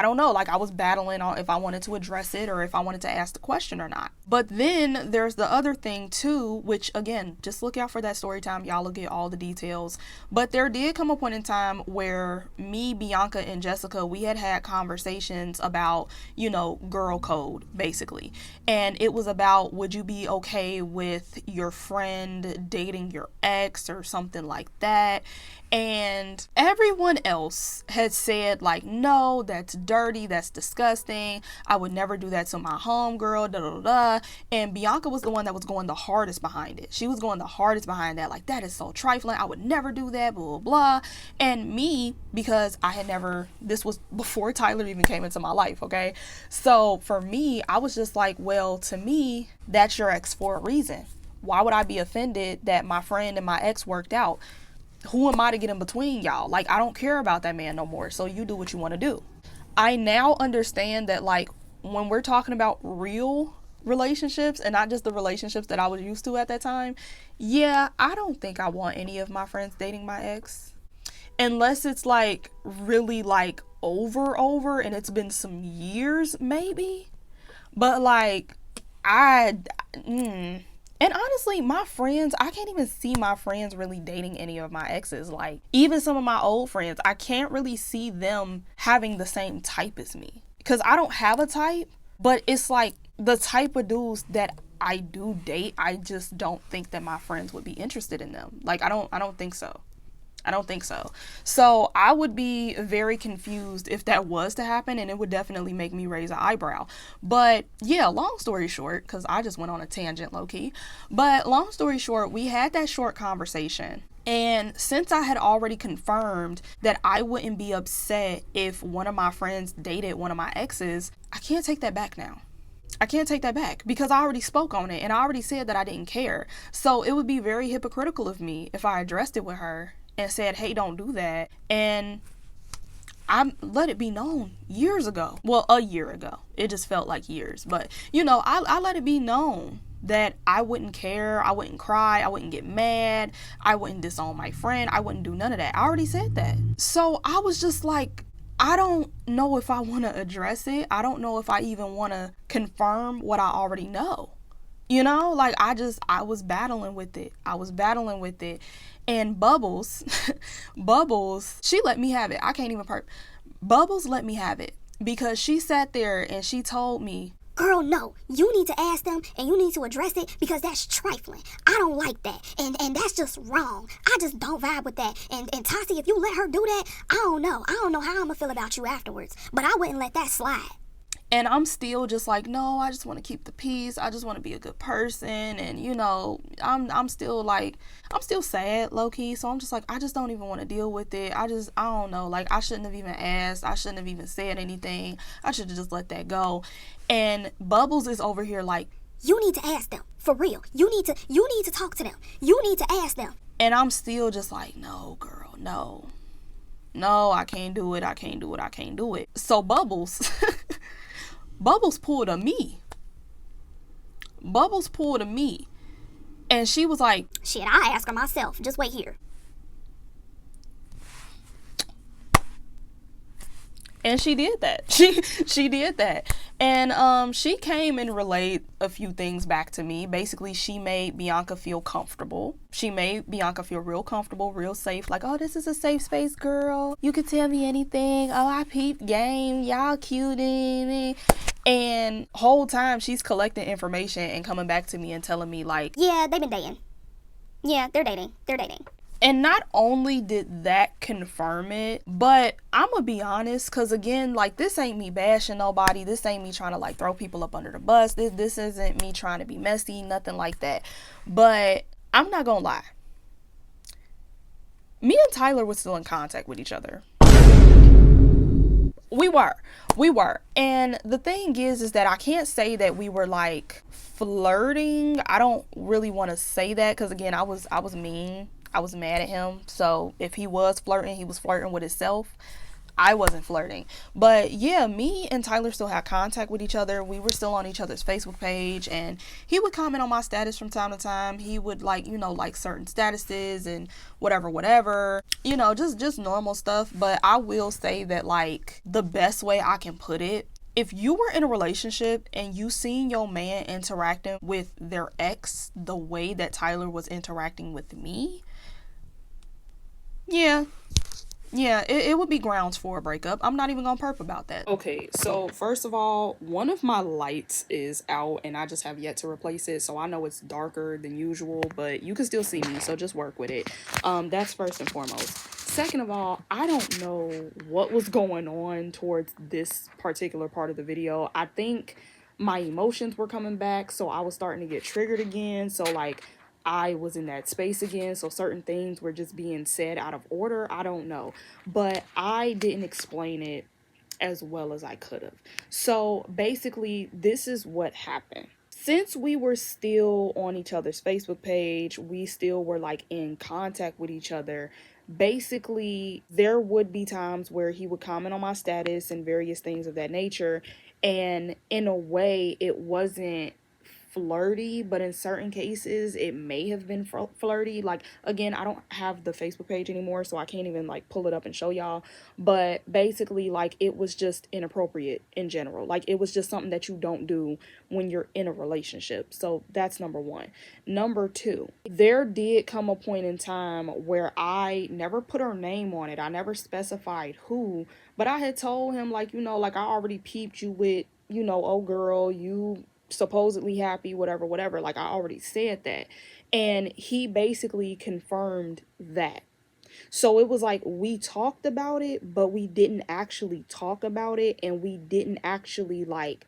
don't know, like, I was battling on if I wanted to address it or if I wanted to ask the question or not. But then there's the other thing too, which again, just look out for that story time. Y'all will get all the details. But there did come a point in time where me, Bianca, and Jessica, we had conversations about, you know, girl code, basically. And it was about, would you be okay with your friend dating your ex or something like that? And everyone else had said like, no, that's dirty, that's disgusting, I would never do that to my homegirl, da da da. And Bianca was the one that was going the hardest behind it. She was going the hardest behind that, like, that is so trifling, I would never do that, blah blah blah. And me, because I had never, this was before Tyler even came into my life, okay? So for me, I was just like, well, to me, that's your ex for a reason. Why would I be offended that my friend and my ex worked out? Who am I to get in between y'all? Like, I don't care about that man no more, so you do what you want to do. I now understand that, like, when we're talking about real relationships and not just the relationships that I was used to at that time, yeah, I don't think I want any of my friends dating my ex. Unless it's, like, really, like, over and it's been some years, maybe. But, like, And honestly, my friends, I can't even see my friends really dating any of my exes. Like, even some of my old friends, I can't really see them having the same type as me. Because I don't have a type, but it's like the type of dudes that I do date, I just don't think that my friends would be interested in them. Like, I don't think so. I don't think so. So I would be very confused if that was to happen, and it would definitely make me raise an eyebrow. But yeah, long story short, because I just went on a tangent low key. But long story short, we had that short conversation. And since I had already confirmed that I wouldn't be upset if one of my friends dated one of my exes, I can't take that back now. I can't take that back because I already spoke on it and I already said that I didn't care. So it would be very hypocritical of me if I addressed it with her and said, hey, don't do that. And I let it be known years ago. Well, a year ago. It just felt like years. But, you know, I let it be known that I wouldn't care. I wouldn't cry. I wouldn't get mad. I wouldn't disown my friend. I wouldn't do none of that. I already said that. So I was just like, I don't know if I want to address it. I don't know if I even want to confirm what I already know. You know, like I was battling with it. And Bubbles, Bubbles, she let me have it. I can't even Bubbles let me have it because she sat there and she told me, girl, no, you need to ask them and you need to address it because that's trifling. I don't like that. And that's just wrong. I just don't vibe with that. And Tassie, if you let her do that, I don't know. I don't know how I'm going to feel about you afterwards. But I wouldn't let that slide. And I'm still just like, no, I just want to keep the peace. I just want to be a good person. And, you know, I'm still sad, low key. So I'm just like, I just don't even want to deal with it. I don't know. Like, I shouldn't have even asked. I shouldn't have even said anything. I should have just let that go. And Bubbles is over here like, you need to ask them. For real. You need to talk to them. You need to ask them. And I'm still just like, no, girl, no. No, I can't do it. So Bubbles... Bubbles pulled a me. And she was like, shit, I'll ask her myself. Just wait here. And she did that. She did that. And she came and relayed a few things back to me. Basically, she made Bianca feel comfortable. She made Bianca feel real comfortable, real safe. Like, oh, this is a safe space, girl. You can tell me anything. Oh, I peep game. Y'all cute. And whole time she's collecting information and coming back to me and telling me like, yeah, they've been dating. Yeah, they're dating. And not only did that confirm it, but I'm gonna be honest, because again, like, this ain't me bashing nobody. This ain't me trying to like throw people up under the bus. This isn't me trying to be messy, nothing like that. But I'm not gonna lie. Me and Tyler were still in contact with each other. We were. And the thing is that I can't say that we were like flirting. I don't really want to say that because again, I was mean. I was mad at him. So if he was flirting, he was flirting with himself. I wasn't flirting. But yeah, me and Tyler still had contact with each other. We were still on each other's Facebook page, and he would comment on my status from time to time. He would like, you know, like certain statuses and whatever, you know, just normal stuff. But I will say that like the best way I can put it, if you were in a relationship and you seen your man interacting with their ex the way that Tyler was interacting with me, yeah, it would be grounds for a breakup. I'm not even gonna perp about that. Okay, so first of all, one of my lights is out and I just have yet to replace it. So I know it's darker than usual, but you can still see me, so just work with it. That's first and foremost. Second of all, I don't know what was going on towards this particular part of the video. I think my emotions were coming back, so I was starting to get triggered again. So like, I was in that space again, so certain things were just being said out of order. I don't know, but I didn't explain it as well as I could have. So basically, this is what happened. Since we were still on each other's Facebook page, we still were like in contact with each other. Basically, there would be times where he would comment on my status and various things of that nature, and in a way, it wasn't flirty, but in certain cases it may have been flirty. Like, again, I don't have the Facebook page anymore, so I can't even like pull it up and show y'all, but basically, like, it was just inappropriate in general. Like, it was just something that you don't do when you're in a relationship. So that's number one. Number two, there did come a point in time where I never put her name on it. I never specified who, but I had told him, like, you know, like, I already peeped you with, you know, oh girl, you supposedly happy, whatever, whatever. Like, I already said that. And he basically confirmed that. So it was like, we talked about it, but we didn't actually talk about it. And we didn't actually like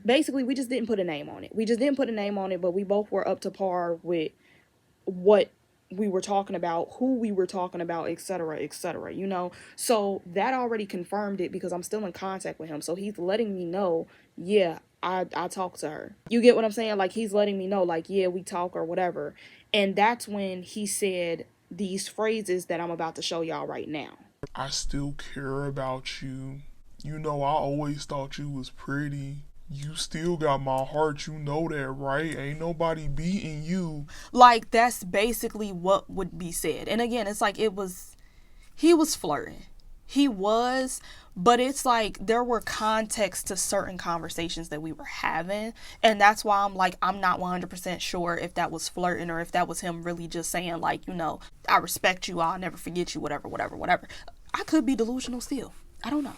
basically, we just didn't put a name on it. We just didn't put a name on it, but we both were up to par with what we were talking about, who we were talking about, etc., etc., you know. So that already confirmed it, because I'm still in contact with him. So he's letting me know, yeah, I talked to her. You get what I'm saying? Like, he's letting me know, like, yeah, we talk or whatever. And that's when he said these phrases that I'm about to show y'all right now. I still care about you. You know, I always thought you was pretty. You still got my heart, you know that, right? Ain't nobody beating you. Like, that's basically what would be said. And again, it's like, he was flirting. He was, but it's like there were contexts to certain conversations that we were having. And that's why I'm like, I'm not 100% sure if that was flirting or if that was him really just saying, like, you know, I respect you, I'll never forget you, whatever, whatever, whatever. I could be delusional still. I don't know.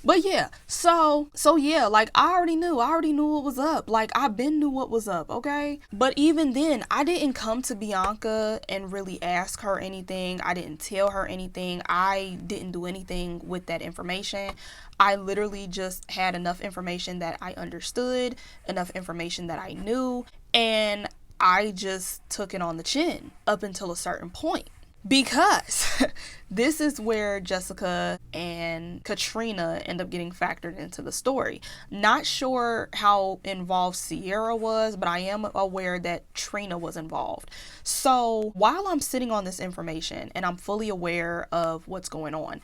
But yeah, so yeah, like, I already knew what was up. Like, I been knew what was up, okay? But even then, I didn't come to Bianca and really ask her anything. I didn't tell her anything. I didn't do anything with that information. I literally just had enough information that I understood, enough information that I knew, and I just took it on the chin up until a certain point. Because this is where Jessica and Katrina end up getting factored into the story. Not sure how involved Sierra was, but I am aware that Trina was involved. So while I'm sitting on this information and I'm fully aware of what's going on,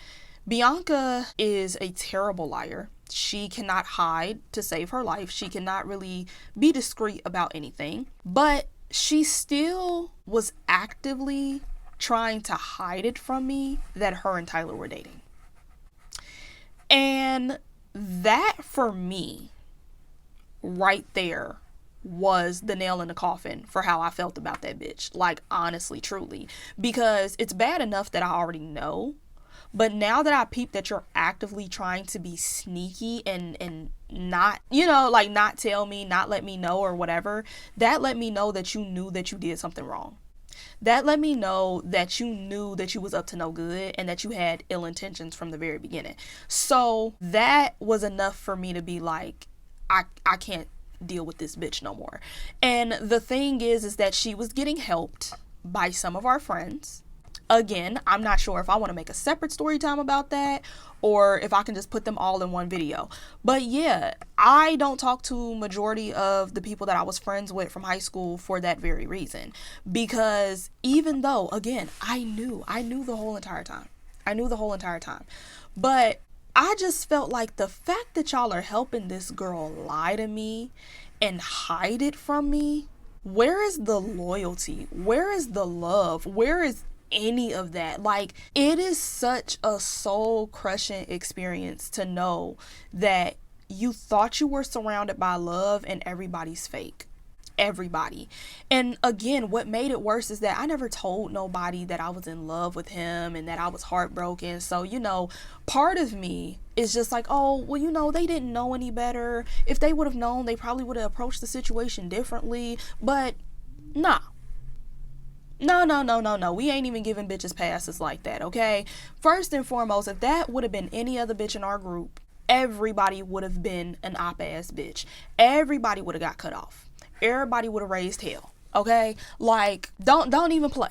Bianca is a terrible liar. She cannot hide to save her life. She cannot really be discreet about anything. But she still was actively trying to hide it from me that her and Tyler were dating. And that, for me, right there, was the nail in the coffin for how I felt about that bitch. Like, honestly, truly. Because it's bad enough that I already know, but now that I peep that you're actively trying to be sneaky and not, you know, like, not tell me, not let me know or whatever, that let me know that you knew that you did something wrong. That let me know that you knew that you was up to no good and that you had ill intentions from the very beginning. So that was enough for me to be like, I can't deal with this bitch no more. And the thing is that she was getting helped by some of our friends. Again, I'm not sure if I want to make a separate story time about that or if I can just put them all in one video. But yeah, I don't talk to majority of the people that I was friends with from high school for that very reason. Because even though, again, I knew the whole entire time. But I just felt like the fact that y'all are helping this girl lie to me and hide it from me, where is the loyalty? Where is the love? Where is any of that? Like, it is such a soul crushing experience to know that you thought you were surrounded by love and everybody's fake. Everybody. And again, what made it worse is that I never told nobody that I was in love with him and that I was heartbroken. So, you know, part of me is just like, oh, well, you know, they didn't know any better. If they would have known, they probably would have approached the situation differently. But nah. No. We ain't even giving bitches passes like that, okay? First and foremost, if that would have been any other bitch in our group, everybody would have been an op-ass bitch. Everybody would have got cut off. Everybody would have raised hell, okay? Like, don't even play.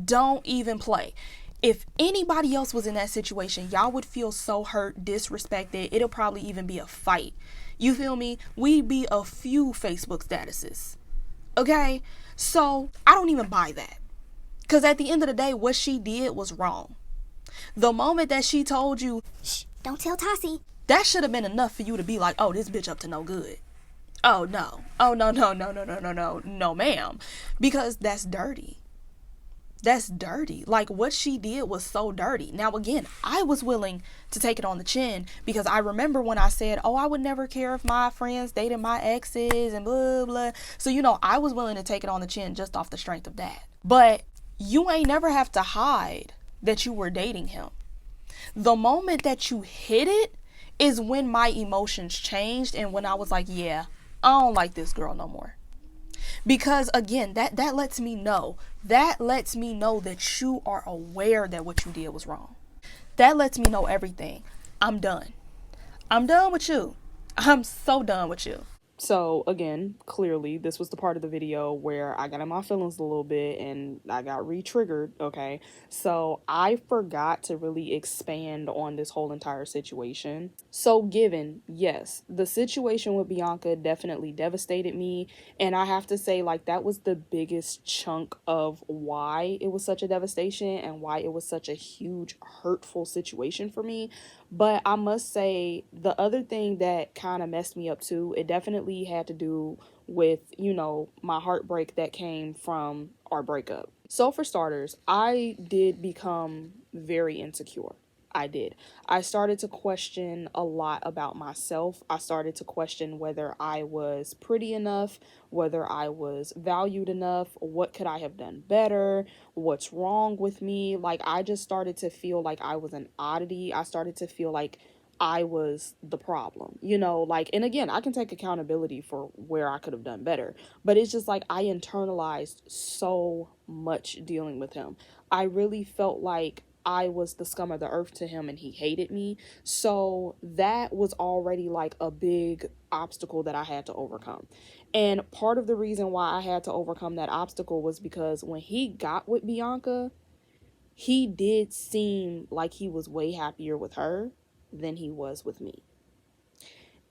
Don't even play. If anybody else was in that situation, y'all would feel so hurt, disrespected. It'll probably even be a fight. You feel me? We'd be a few Facebook statuses, okay? So, I don't even buy that. Because at the end of the day, what she did was wrong. The moment that she told you, shh, don't tell Tassie, That should have been enough for you to be like, oh, this bitch up to no good. Oh, no. Oh, no, no, no, no, no, no, no, no, ma'am. Because that's dirty. That's dirty. Like, what she did was so dirty. Now, again, I was willing to take it on the chin because I remember when I said, oh, I would never care if my friends dated my exes and blah, blah. So, I was willing to take it on the chin just off the strength of that. But you ain't never have to hide that you were dating him. The moment that you hid it is when my emotions changed and when I was like, yeah, I don't like this girl no more. Because again, that lets me know that you are aware that what you did was wrong. That lets me know everything. I'm done with you. I'm so done with you. So again, clearly this was the part of the video where I got in my feelings a little bit and I got re-triggered, okay? So I forgot to really expand on this whole entire situation. So given, yes, the situation with Bianca definitely devastated me, and I have to say, like, that was the biggest chunk of why it was such a devastation and why it was such a huge hurtful situation for me. But I must say, the other thing that kind of messed me up too, it definitely had to do with, my heartbreak that came from our breakup. So for starters, I did become very insecure. I did. I started to question a lot about myself. I started to question whether I was pretty enough, whether I was valued enough, what could I have done better, what's wrong with me. Like, I just started to feel like I was an oddity. I started to feel like I was the problem, and again, I can take accountability for where I could have done better, but it's just like I internalized so much dealing with him. I really felt like I was the scum of the earth to him and he hated me. So that was already like a big obstacle that I had to overcome. And part of the reason why I had to overcome that obstacle was because when he got with Bianca, he did seem like he was way happier with her than he was with me.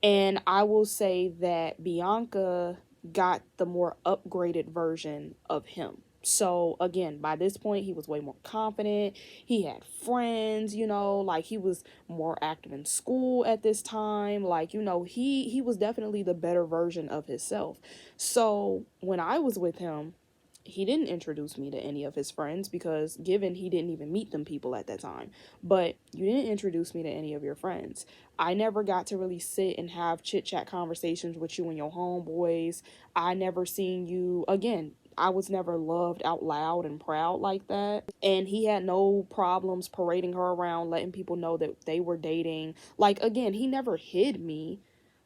And I will say that Bianca got the more upgraded version of him. So again, by this point, he was way more confident. He had friends, like he was more active in school at this time. Like, he was definitely the better version of himself. So when I was with him, he didn't introduce me to any of his friends because given he didn't even meet them people at that time. But you didn't introduce me to any of your friends. I never got to really sit and have chit chat conversations with you and your homeboys. I never seen you again. I was never loved out loud and proud like that. And he had no problems parading her around, letting people know that they were dating. Like, again, he never hid me,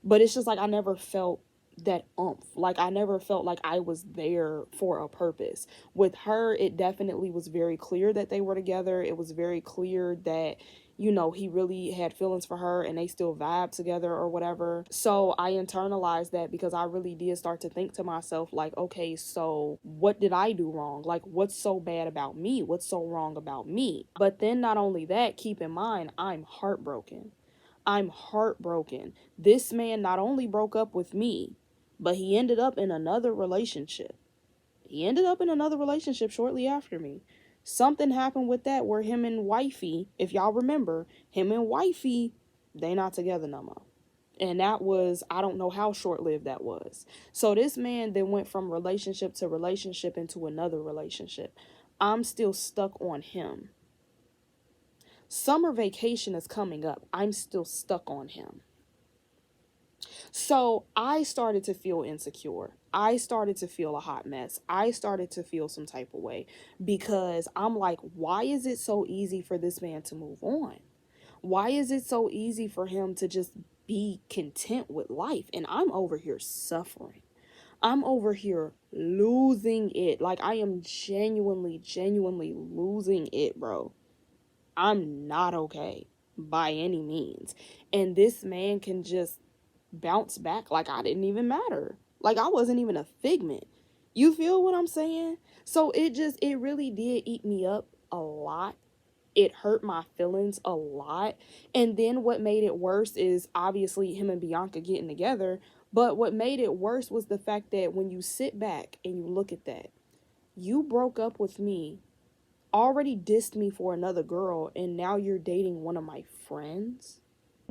but it's just like I never felt that oomph. Like, I never felt like I was there for a purpose. With her, it definitely was very clear that they were together. It was very clear that he really had feelings for her and they still vibe together or whatever. So I internalized that because I really did start to think to myself, like, okay, so what did I do wrong? Like, what's so bad about me? What's so wrong about me? But then not only that, keep in mind, I'm heartbroken. I'm heartbroken. This man not only broke up with me, but he ended up in another relationship. He ended up in another relationship shortly after me. Something happened with that where him and wifey, if y'all remember, him and wifey, they not together no more. And that was, I don't know how short-lived that was. So this man then went from relationship to relationship into another relationship. I'm still stuck on him. Summer vacation is coming up. I'm still stuck on him. So I started to feel insecure. I started to feel a hot mess. I started to feel some type of way because I'm like, why is it so easy for this man to move on? Why is it so easy for him to just be content with life? And I'm over here suffering. I'm over here losing it. Like, I am genuinely losing it, bro. I'm not okay by any means. And this man can just bounce back like I didn't even matter. Like I wasn't even a figment. You feel what I'm saying? So it really did eat me up a lot. It hurt my feelings a lot. And then what made it worse is obviously him and Bianca getting together. But what made it worse was the fact that when you sit back and you look at that, you broke up with me, already dissed me for another girl, and now you're dating one of my friends.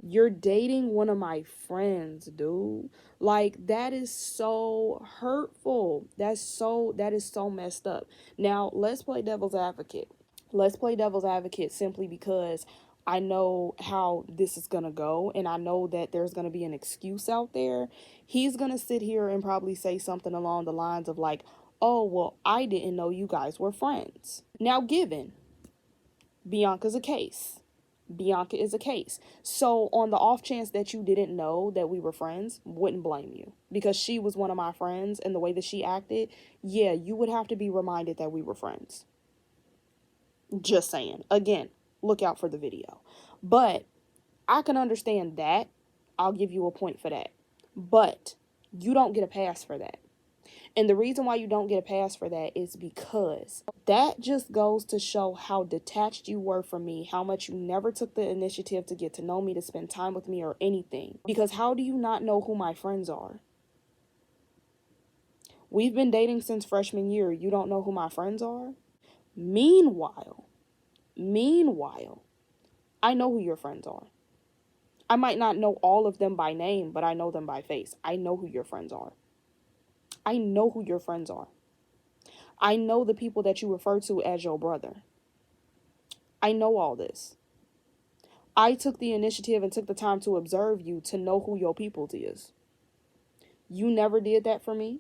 You're dating one of my friends, dude. Like, that is so hurtful. That is so messed up. Now, let's play devil's advocate. Let's play devil's advocate simply because I know how this is going to go, and I know that there's going to be an excuse out there. He's going to sit here and probably say something along the lines of like, oh, well, I didn't know you guys were friends. Now, given Bianca's a case. Bianca is a case. So on the off chance that you didn't know that we were friends, wouldn't blame you. Because she was one of my friends, and the way that she acted, yeah, you would have to be reminded that we were friends. Just saying. Again, look out for the video. But I can understand that. I'll give you a point for that. But you don't get a pass for that. And the reason why you don't get a pass for that is because that just goes to show how detached you were from me, how much you never took the initiative to get to know me, to spend time with me or anything. Because how do you not know who my friends are? We've been dating since freshman year. You don't know who my friends are? Meanwhile, I know who your friends are. I might not know all of them by name, but I know them by face. I know who your friends are. I know who your friends are. I know the people that you refer to as your brother. I know all this. I took the initiative and took the time to observe you to know who your people is. You never did that for me.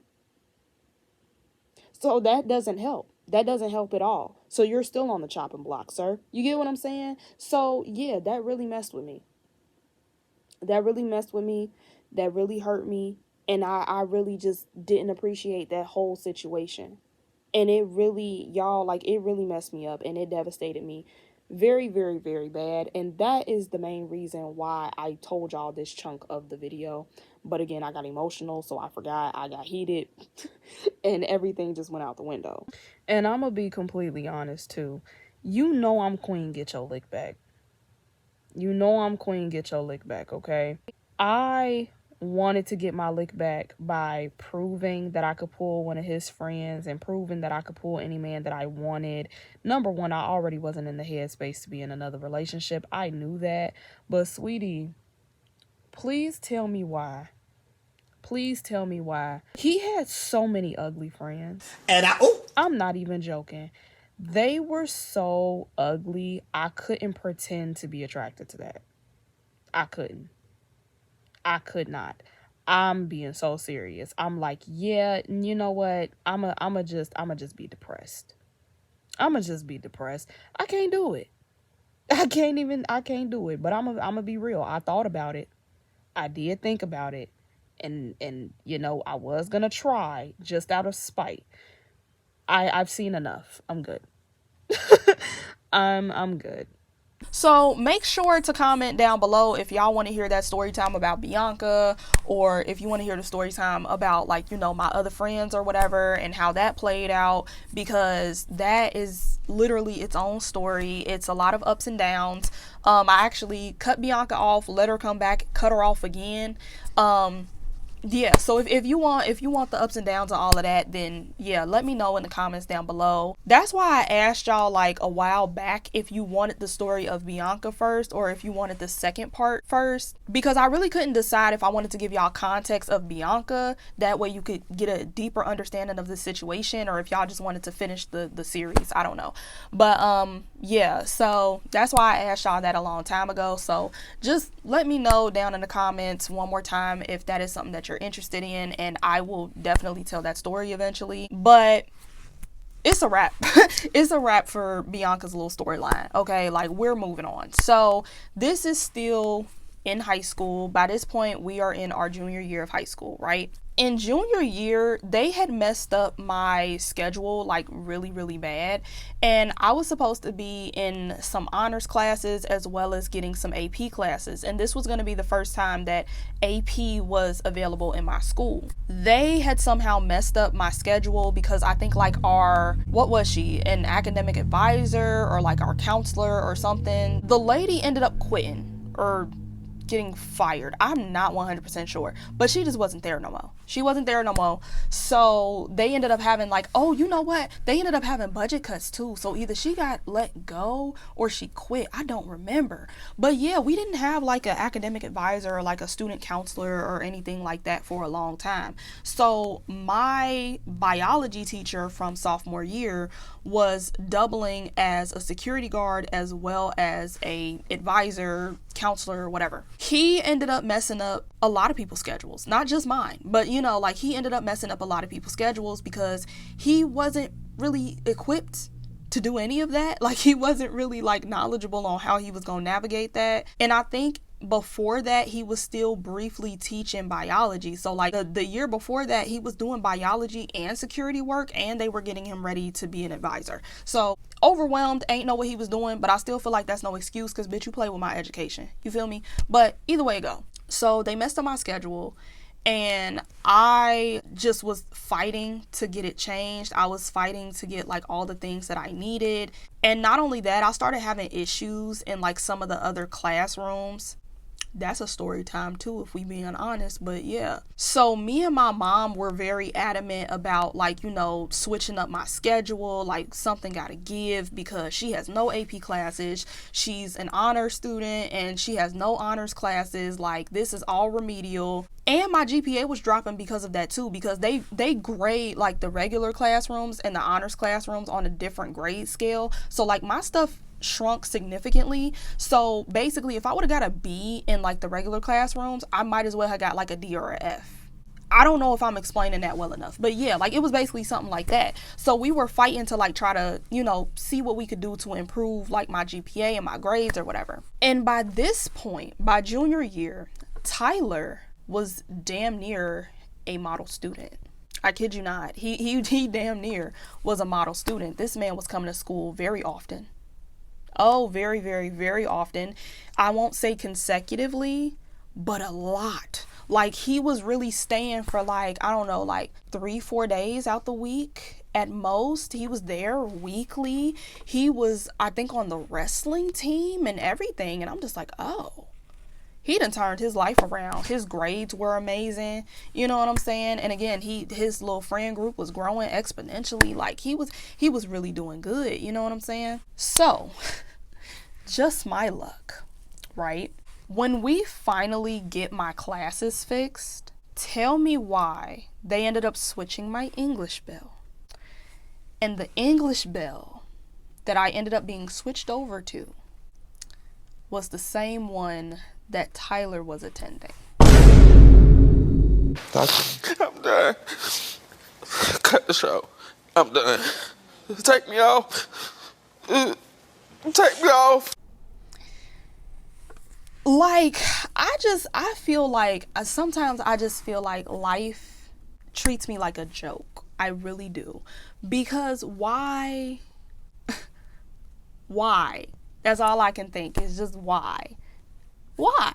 So that doesn't help. That doesn't help at all. So you're still on the chopping block, sir. You get what I'm saying? So yeah, that really messed with me. That really messed with me. That really hurt me. And I really just didn't appreciate that whole situation. And it really, y'all, like, it really messed me up and it devastated me very, very, very bad. And that is the main reason why I told y'all this chunk of the video. But again, I got emotional, so I forgot, I got heated, and everything just went out the window. And I'm gonna be completely honest too. You know I'm queen, get your lick back. You know I'm queen, get your lick back, okay? I wanted to get my lick back by proving that I could pull one of his friends and proving that I could pull any man that I wanted. Number one, I already wasn't in the headspace to be in another relationship. I knew that. But sweetie, please tell me why. Please tell me why. He had so many ugly friends. And I'm not even joking. They were so ugly, I couldn't pretend to be attracted to that. I couldn't. I could not. I'm being so serious. I'm like, yeah, you know what? I'ma just be depressed. I'ma just be depressed. I can't do it. I can't do it. But I'ma be real. I thought about it. I did think about it. And you know, I was gonna try just out of spite. I've seen enough. I'm good. I'm good. So make sure to comment down below if y'all want to hear that story time about Bianca, or if you want to hear the story time about, like, you know, my other friends or whatever and how that played out, because that is literally its own story. It's a lot of ups and downs. I actually cut Bianca off, let her come back, cut her off again. Yeah, so if you want the ups and downs and all of that, then yeah, let me know in the comments down below. That's why I asked y'all like a while back if you wanted the story of Bianca first or if you wanted the second part first, because I really couldn't decide if I wanted to give y'all context of Bianca, that way you could get a deeper understanding of the situation, or if y'all just wanted to finish the series. I don't know. But yeah, so that's why I asked y'all that a long time ago. So just let me know down in the comments one more time if that is something that you're interested in, and I will definitely tell that story eventually. But it's a wrap. It's a wrap for Bianca's little storyline. Okay, like, we're moving on. So this is still in high school. By this point, we are in our junior year of high school, right? In junior year, they had messed up my schedule like really, really bad. And I was supposed to be in some honors classes as well as getting some AP classes. And this was going to be the first time that AP was available in my school. They had somehow messed up my schedule because I think like what was she? An academic advisor or like our counselor or something. The lady ended up quitting, or getting fired. I'm not 100% sure, but she just wasn't there no more. She wasn't there no more. So they ended up having like, oh, you know what? They ended up having budget cuts too. So either she got let go or she quit. I don't remember. But yeah, we didn't have like an academic advisor or like a student counselor or anything like that for a long time. So my biology teacher from sophomore year was doubling as a security guard as well as a advisor, counselor, whatever. He ended up messing up a lot of people's schedules, not just mine, but you know, like he ended up messing up a lot of people's schedules because he wasn't really equipped to do any of that. Like he wasn't really like knowledgeable on how he was going to navigate that. And I think before that he was still briefly teaching biology. So like the year before that he was doing biology and security work, and they were getting him ready to be an advisor. So overwhelmed, ain't know what he was doing, but I still feel like that's no excuse because bitch, you play with my education, you feel me? But either way it go, so they messed up my schedule and I just was fighting to get it changed. I was fighting to get like all the things that I needed. And not only that, I started having issues in like some of the other classrooms. That's a story time too, if we being honest, but yeah. So me and my mom were very adamant about like, you know, switching up my schedule, like something gotta give because she has no AP classes. She's an honor student and she has no honors classes. Like this is all remedial. And my GPA was dropping because of that too, because they grade like the regular classrooms and the honors classrooms on a different grade scale. So like my stuff shrunk significantly. So basically if I would have got a B in like the regular classrooms, I might as well have got like a D or a F. I don't know if I'm explaining that well enough, but yeah, like it was basically something like that. So we were fighting to like try to, you know, see what we could do to improve like my GPA and my grades or whatever. And by this point, by junior year, Tyler was damn near a model student. I kid you not. He damn near was a model student. This man was coming to school very often. Oh, very, very, very often. I won't say consecutively, but a lot. Like he was really staying for like, I don't know, like 3-4 days out the week at most. He was there weekly. He was, I think, on the wrestling team and everything. And I'm just like, oh, he done turned his life around. His grades were amazing. You know what I'm saying? And again, his little friend group was growing exponentially. Like he was really doing good. You know what I'm saying? So just my luck, right? When we finally get my classes fixed, tell me why they ended up switching my English bell. And the English bell that I ended up being switched over to was the same one that Tyler was attending. I'm done. Cut the show. I'm done. Take me off. Take me off. Like, I feel like, sometimes I just feel like life treats me like a joke. I really do. Because why? Why? That's all I can think is just why. Why?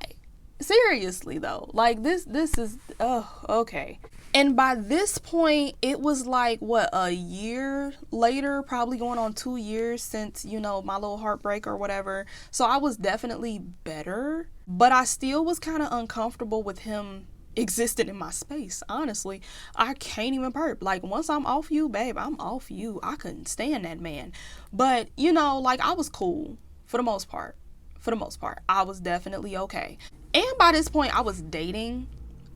Seriously though, like this is, oh, okay. And by this point, it was like, what, a year later, probably going on 2 years since, you know, my little heartbreak or whatever. So I was definitely better, but I still was kind of uncomfortable with him existing in my space. Honestly, I can't even burp. Like once I'm off you, babe, I'm off you. I couldn't stand that man. But you know, like I was cool for the most part. I was definitely okay. And by this point, I was dating.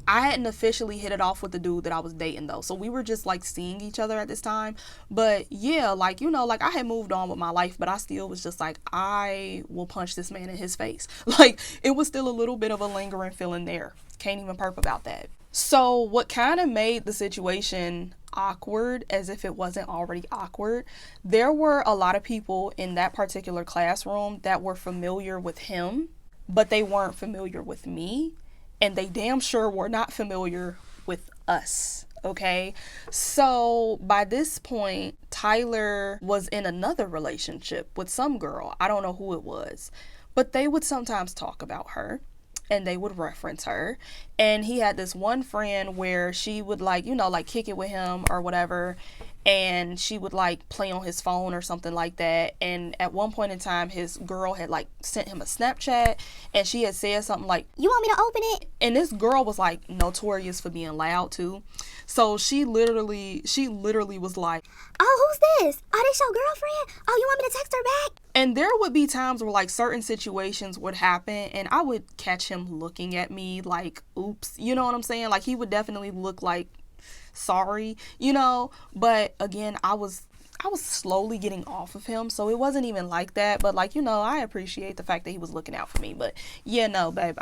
I hadn't officially hit it off with the dude that I was dating though. So we were just like seeing each other at this time. But yeah, like, you know, like I had moved on with my life, but I still was just like, I will punch this man in his face. Like it was still a little bit of a lingering feeling there. Can't even perp about that. So what kind of made the situation awkward, as if it wasn't already awkward, there were a lot of people in that particular classroom that were familiar with him, but they weren't familiar with me. And they damn sure were not familiar with us, okay? So by this point, Tyler was in another relationship with some girl. I don't know who it was, but they would sometimes talk about her and they would reference her. And he had this one friend where she would like, you know, like kick it with him or whatever. and she would like play on his phone or something like that. And at one point in time, his girl had like sent him a Snapchat, and she had said something like, "You want me to open it?" And this girl was like notorious for being loud too. So she literally was like, "Oh, who's this? Oh, this your girlfriend? Oh, you want me to text her back?" And there would be times where like certain situations would happen, and I would catch him looking at me like, oops, you know what I'm saying? Like, he would definitely look like sorry, you know. But again, I was slowly getting off of him, so it wasn't even like that. But like, you know, I appreciate the fact that he was looking out for me. But yeah, no, babe,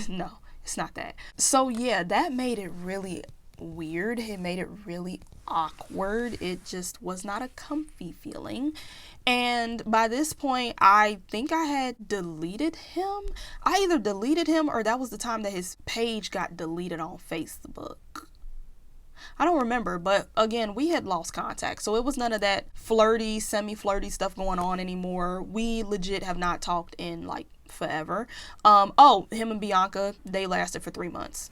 no, it's not that. So yeah, that made it really weird. It made it really awkward. It just was not a comfy feeling. And by this point, I think I had deleted him. I either deleted him, or that was the time that his page got deleted on Facebook. I don't remember, but again, we had lost contact. So it was none of that flirty, semi-flirty stuff going on anymore. We legit have not talked in like forever. Him and Bianca, they lasted for 3 months.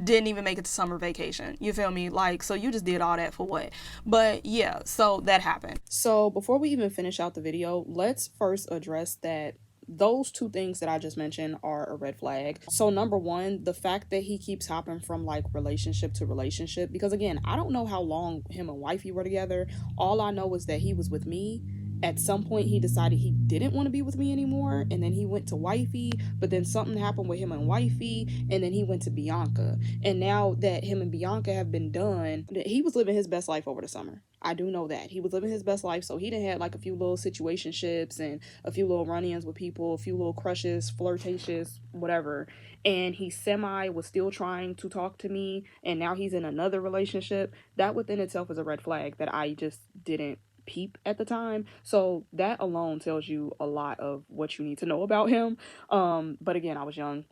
Didn't even make it to summer vacation. You feel me? Like, so you just did all that for what? But yeah, so that happened. So before we even finish out the video, let's first address that those two things that I just mentioned are a red flag. So number one, the fact that he keeps hopping from like relationship to relationship, because again, I don't know how long him and wifey were together. All I know is that he was with me. At some point, he decided he didn't want to be with me anymore, and then he went to wifey, but then something happened with him and wifey, and then he went to Bianca. And now that him and Bianca have been done, he was living his best life over the summer. I do know that. He was living his best life, so he done had like a few little situationships and a few little run-ins with people, a few little crushes, flirtatious, whatever. And he was still trying to talk to me, and now he's in another relationship. That within itself is a red flag that I just didn't peep at the time. So that alone tells you a lot of what you need to know about him. But again, I was young,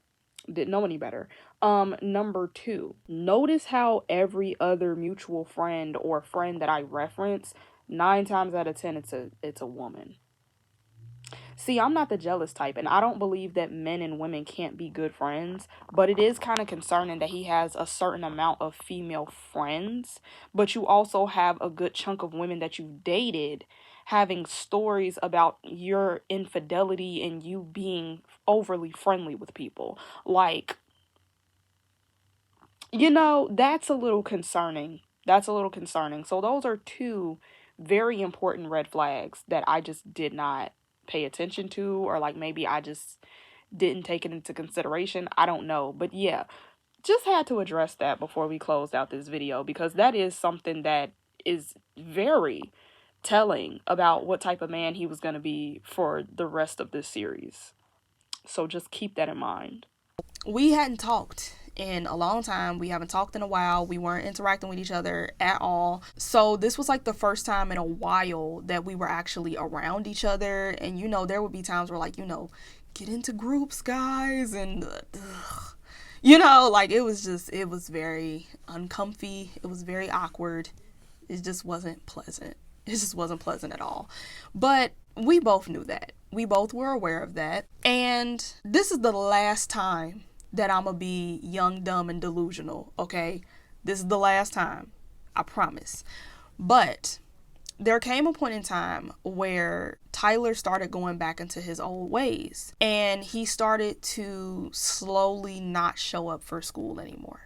didn't know any better. Number two, notice how every other mutual friend or friend that I reference, 9 times out of 10, it's a woman. See, I'm not the jealous type, and I don't believe that men and women can't be good friends, but it is kind of concerning that he has a certain amount of female friends, but you also have a good chunk of women that you've dated having stories about your infidelity and you being overly friendly with people. Like, you know, that's a little concerning. So those are 2 very important red flags that I just did not pay attention to, or like maybe I just didn't take it into consideration. I don't know. But yeah, just had to address that before we closed out this video, because that is something that is very telling about what type of man he was going to be for the rest of this series. So just keep that in mind. We hadn't talked in a long time. We haven't talked in a while. We weren't interacting with each other at all. So this was like the first time in a while that we were actually around each other. And, you know, there would be times where, like, you know, get into groups, guys. And, you know, like, it was very uncomfy. It was very awkward. It just wasn't pleasant. It just wasn't pleasant at all. But we both knew that. We both were aware of that. And this is the last time that I'm gonna be young, dumb, and delusional, okay? This is the last time. I promise. But there came a point in time where Tyler started going back into his old ways. And he started to slowly not show up for school anymore.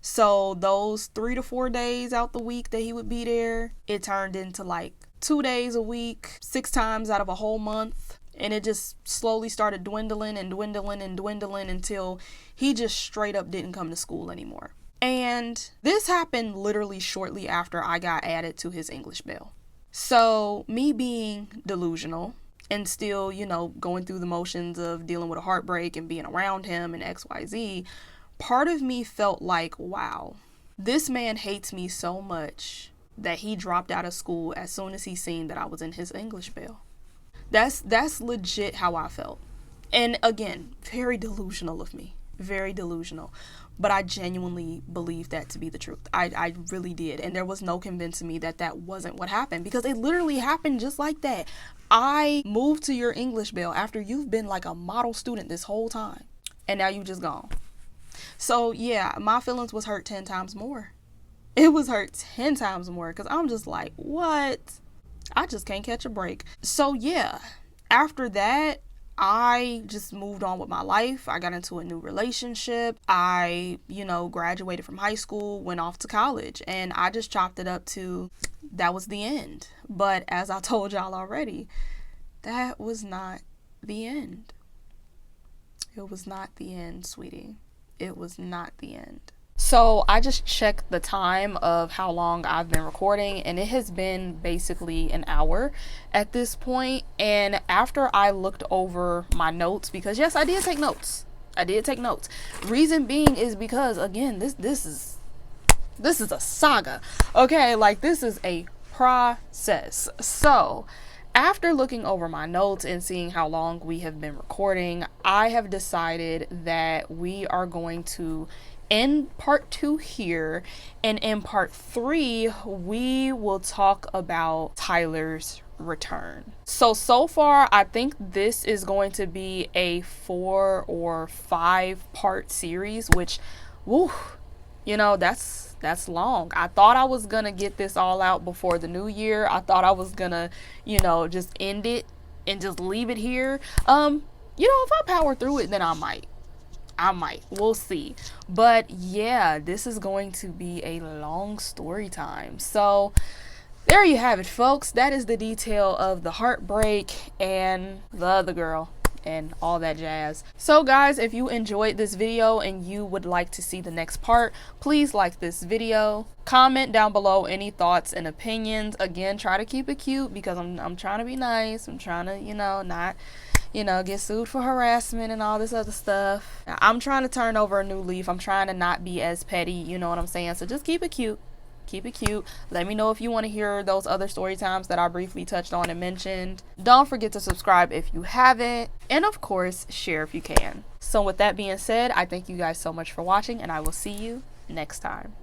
So those 3 to 4 days out the week that he would be there, it turned into like 2 days a week, 6 times out of a whole month. And it just slowly started dwindling until he just straight up didn't come to school anymore. And this happened literally shortly after I got added to his English bell. So me being delusional and still, you know, going through the motions of dealing with a heartbreak and being around him and XYZ, part of me felt like, wow, this man hates me so much that he dropped out of school as soon as he seen that I was in his English bell. That's legit how I felt. And again, very delusional of me. Very delusional. But I genuinely believed that to be the truth. I really did. And there was no convincing me that that wasn't what happened, because it literally happened just like that. I moved to your English bell after you've been like a model student this whole time. And now you just gone. So yeah, my feelings was hurt 10 times more. it was hurt 10 times more because I'm just like, what? I just can't catch a break. So yeah, after that, I just moved on with my life. I got into a new relationship. I, graduated from high school, went off to college, and I just chopped it up to that was the end. But as I told y'all already, that was not the end. It was not the end, sweetie. It was not the end. So I just checked the time of how long I've been recording, and it has been basically an hour at this point. And after I looked over my notes, because yes, I did take notes. Reason being is because, again, this is a saga. Okay, like, this is a process. So after looking over my notes and seeing how long we have been recording, I have decided that we are going to end part 2 here, and in part 3 we will talk about Tyler's return. So far I think this is going to be a 4 or 5 part series, which, woo, that's long. I thought I was gonna get this all out before the new year. I thought I was gonna, just end it and just leave it here. If I power through it, then I might. We'll see. But yeah, this is going to be a long story time. So there you have it, folks. That is the detail of the heartbreak and the other girl and all that jazz. So guys, if you enjoyed this video and you would like to see the next part, please like this video, comment down below any thoughts and opinions. Again, try to keep it cute because I'm trying to be nice. I'm trying to, not get sued for harassment and all this other stuff. I'm trying to turn over a new leaf. I'm trying to not be as petty, you know what I'm saying? So just keep it cute. Let me know if you want to hear those other story times that I briefly touched on and mentioned. Don't forget to subscribe if you haven't, and of course, share if you can. So with that being said, I thank you guys so much for watching, and I will see you next time.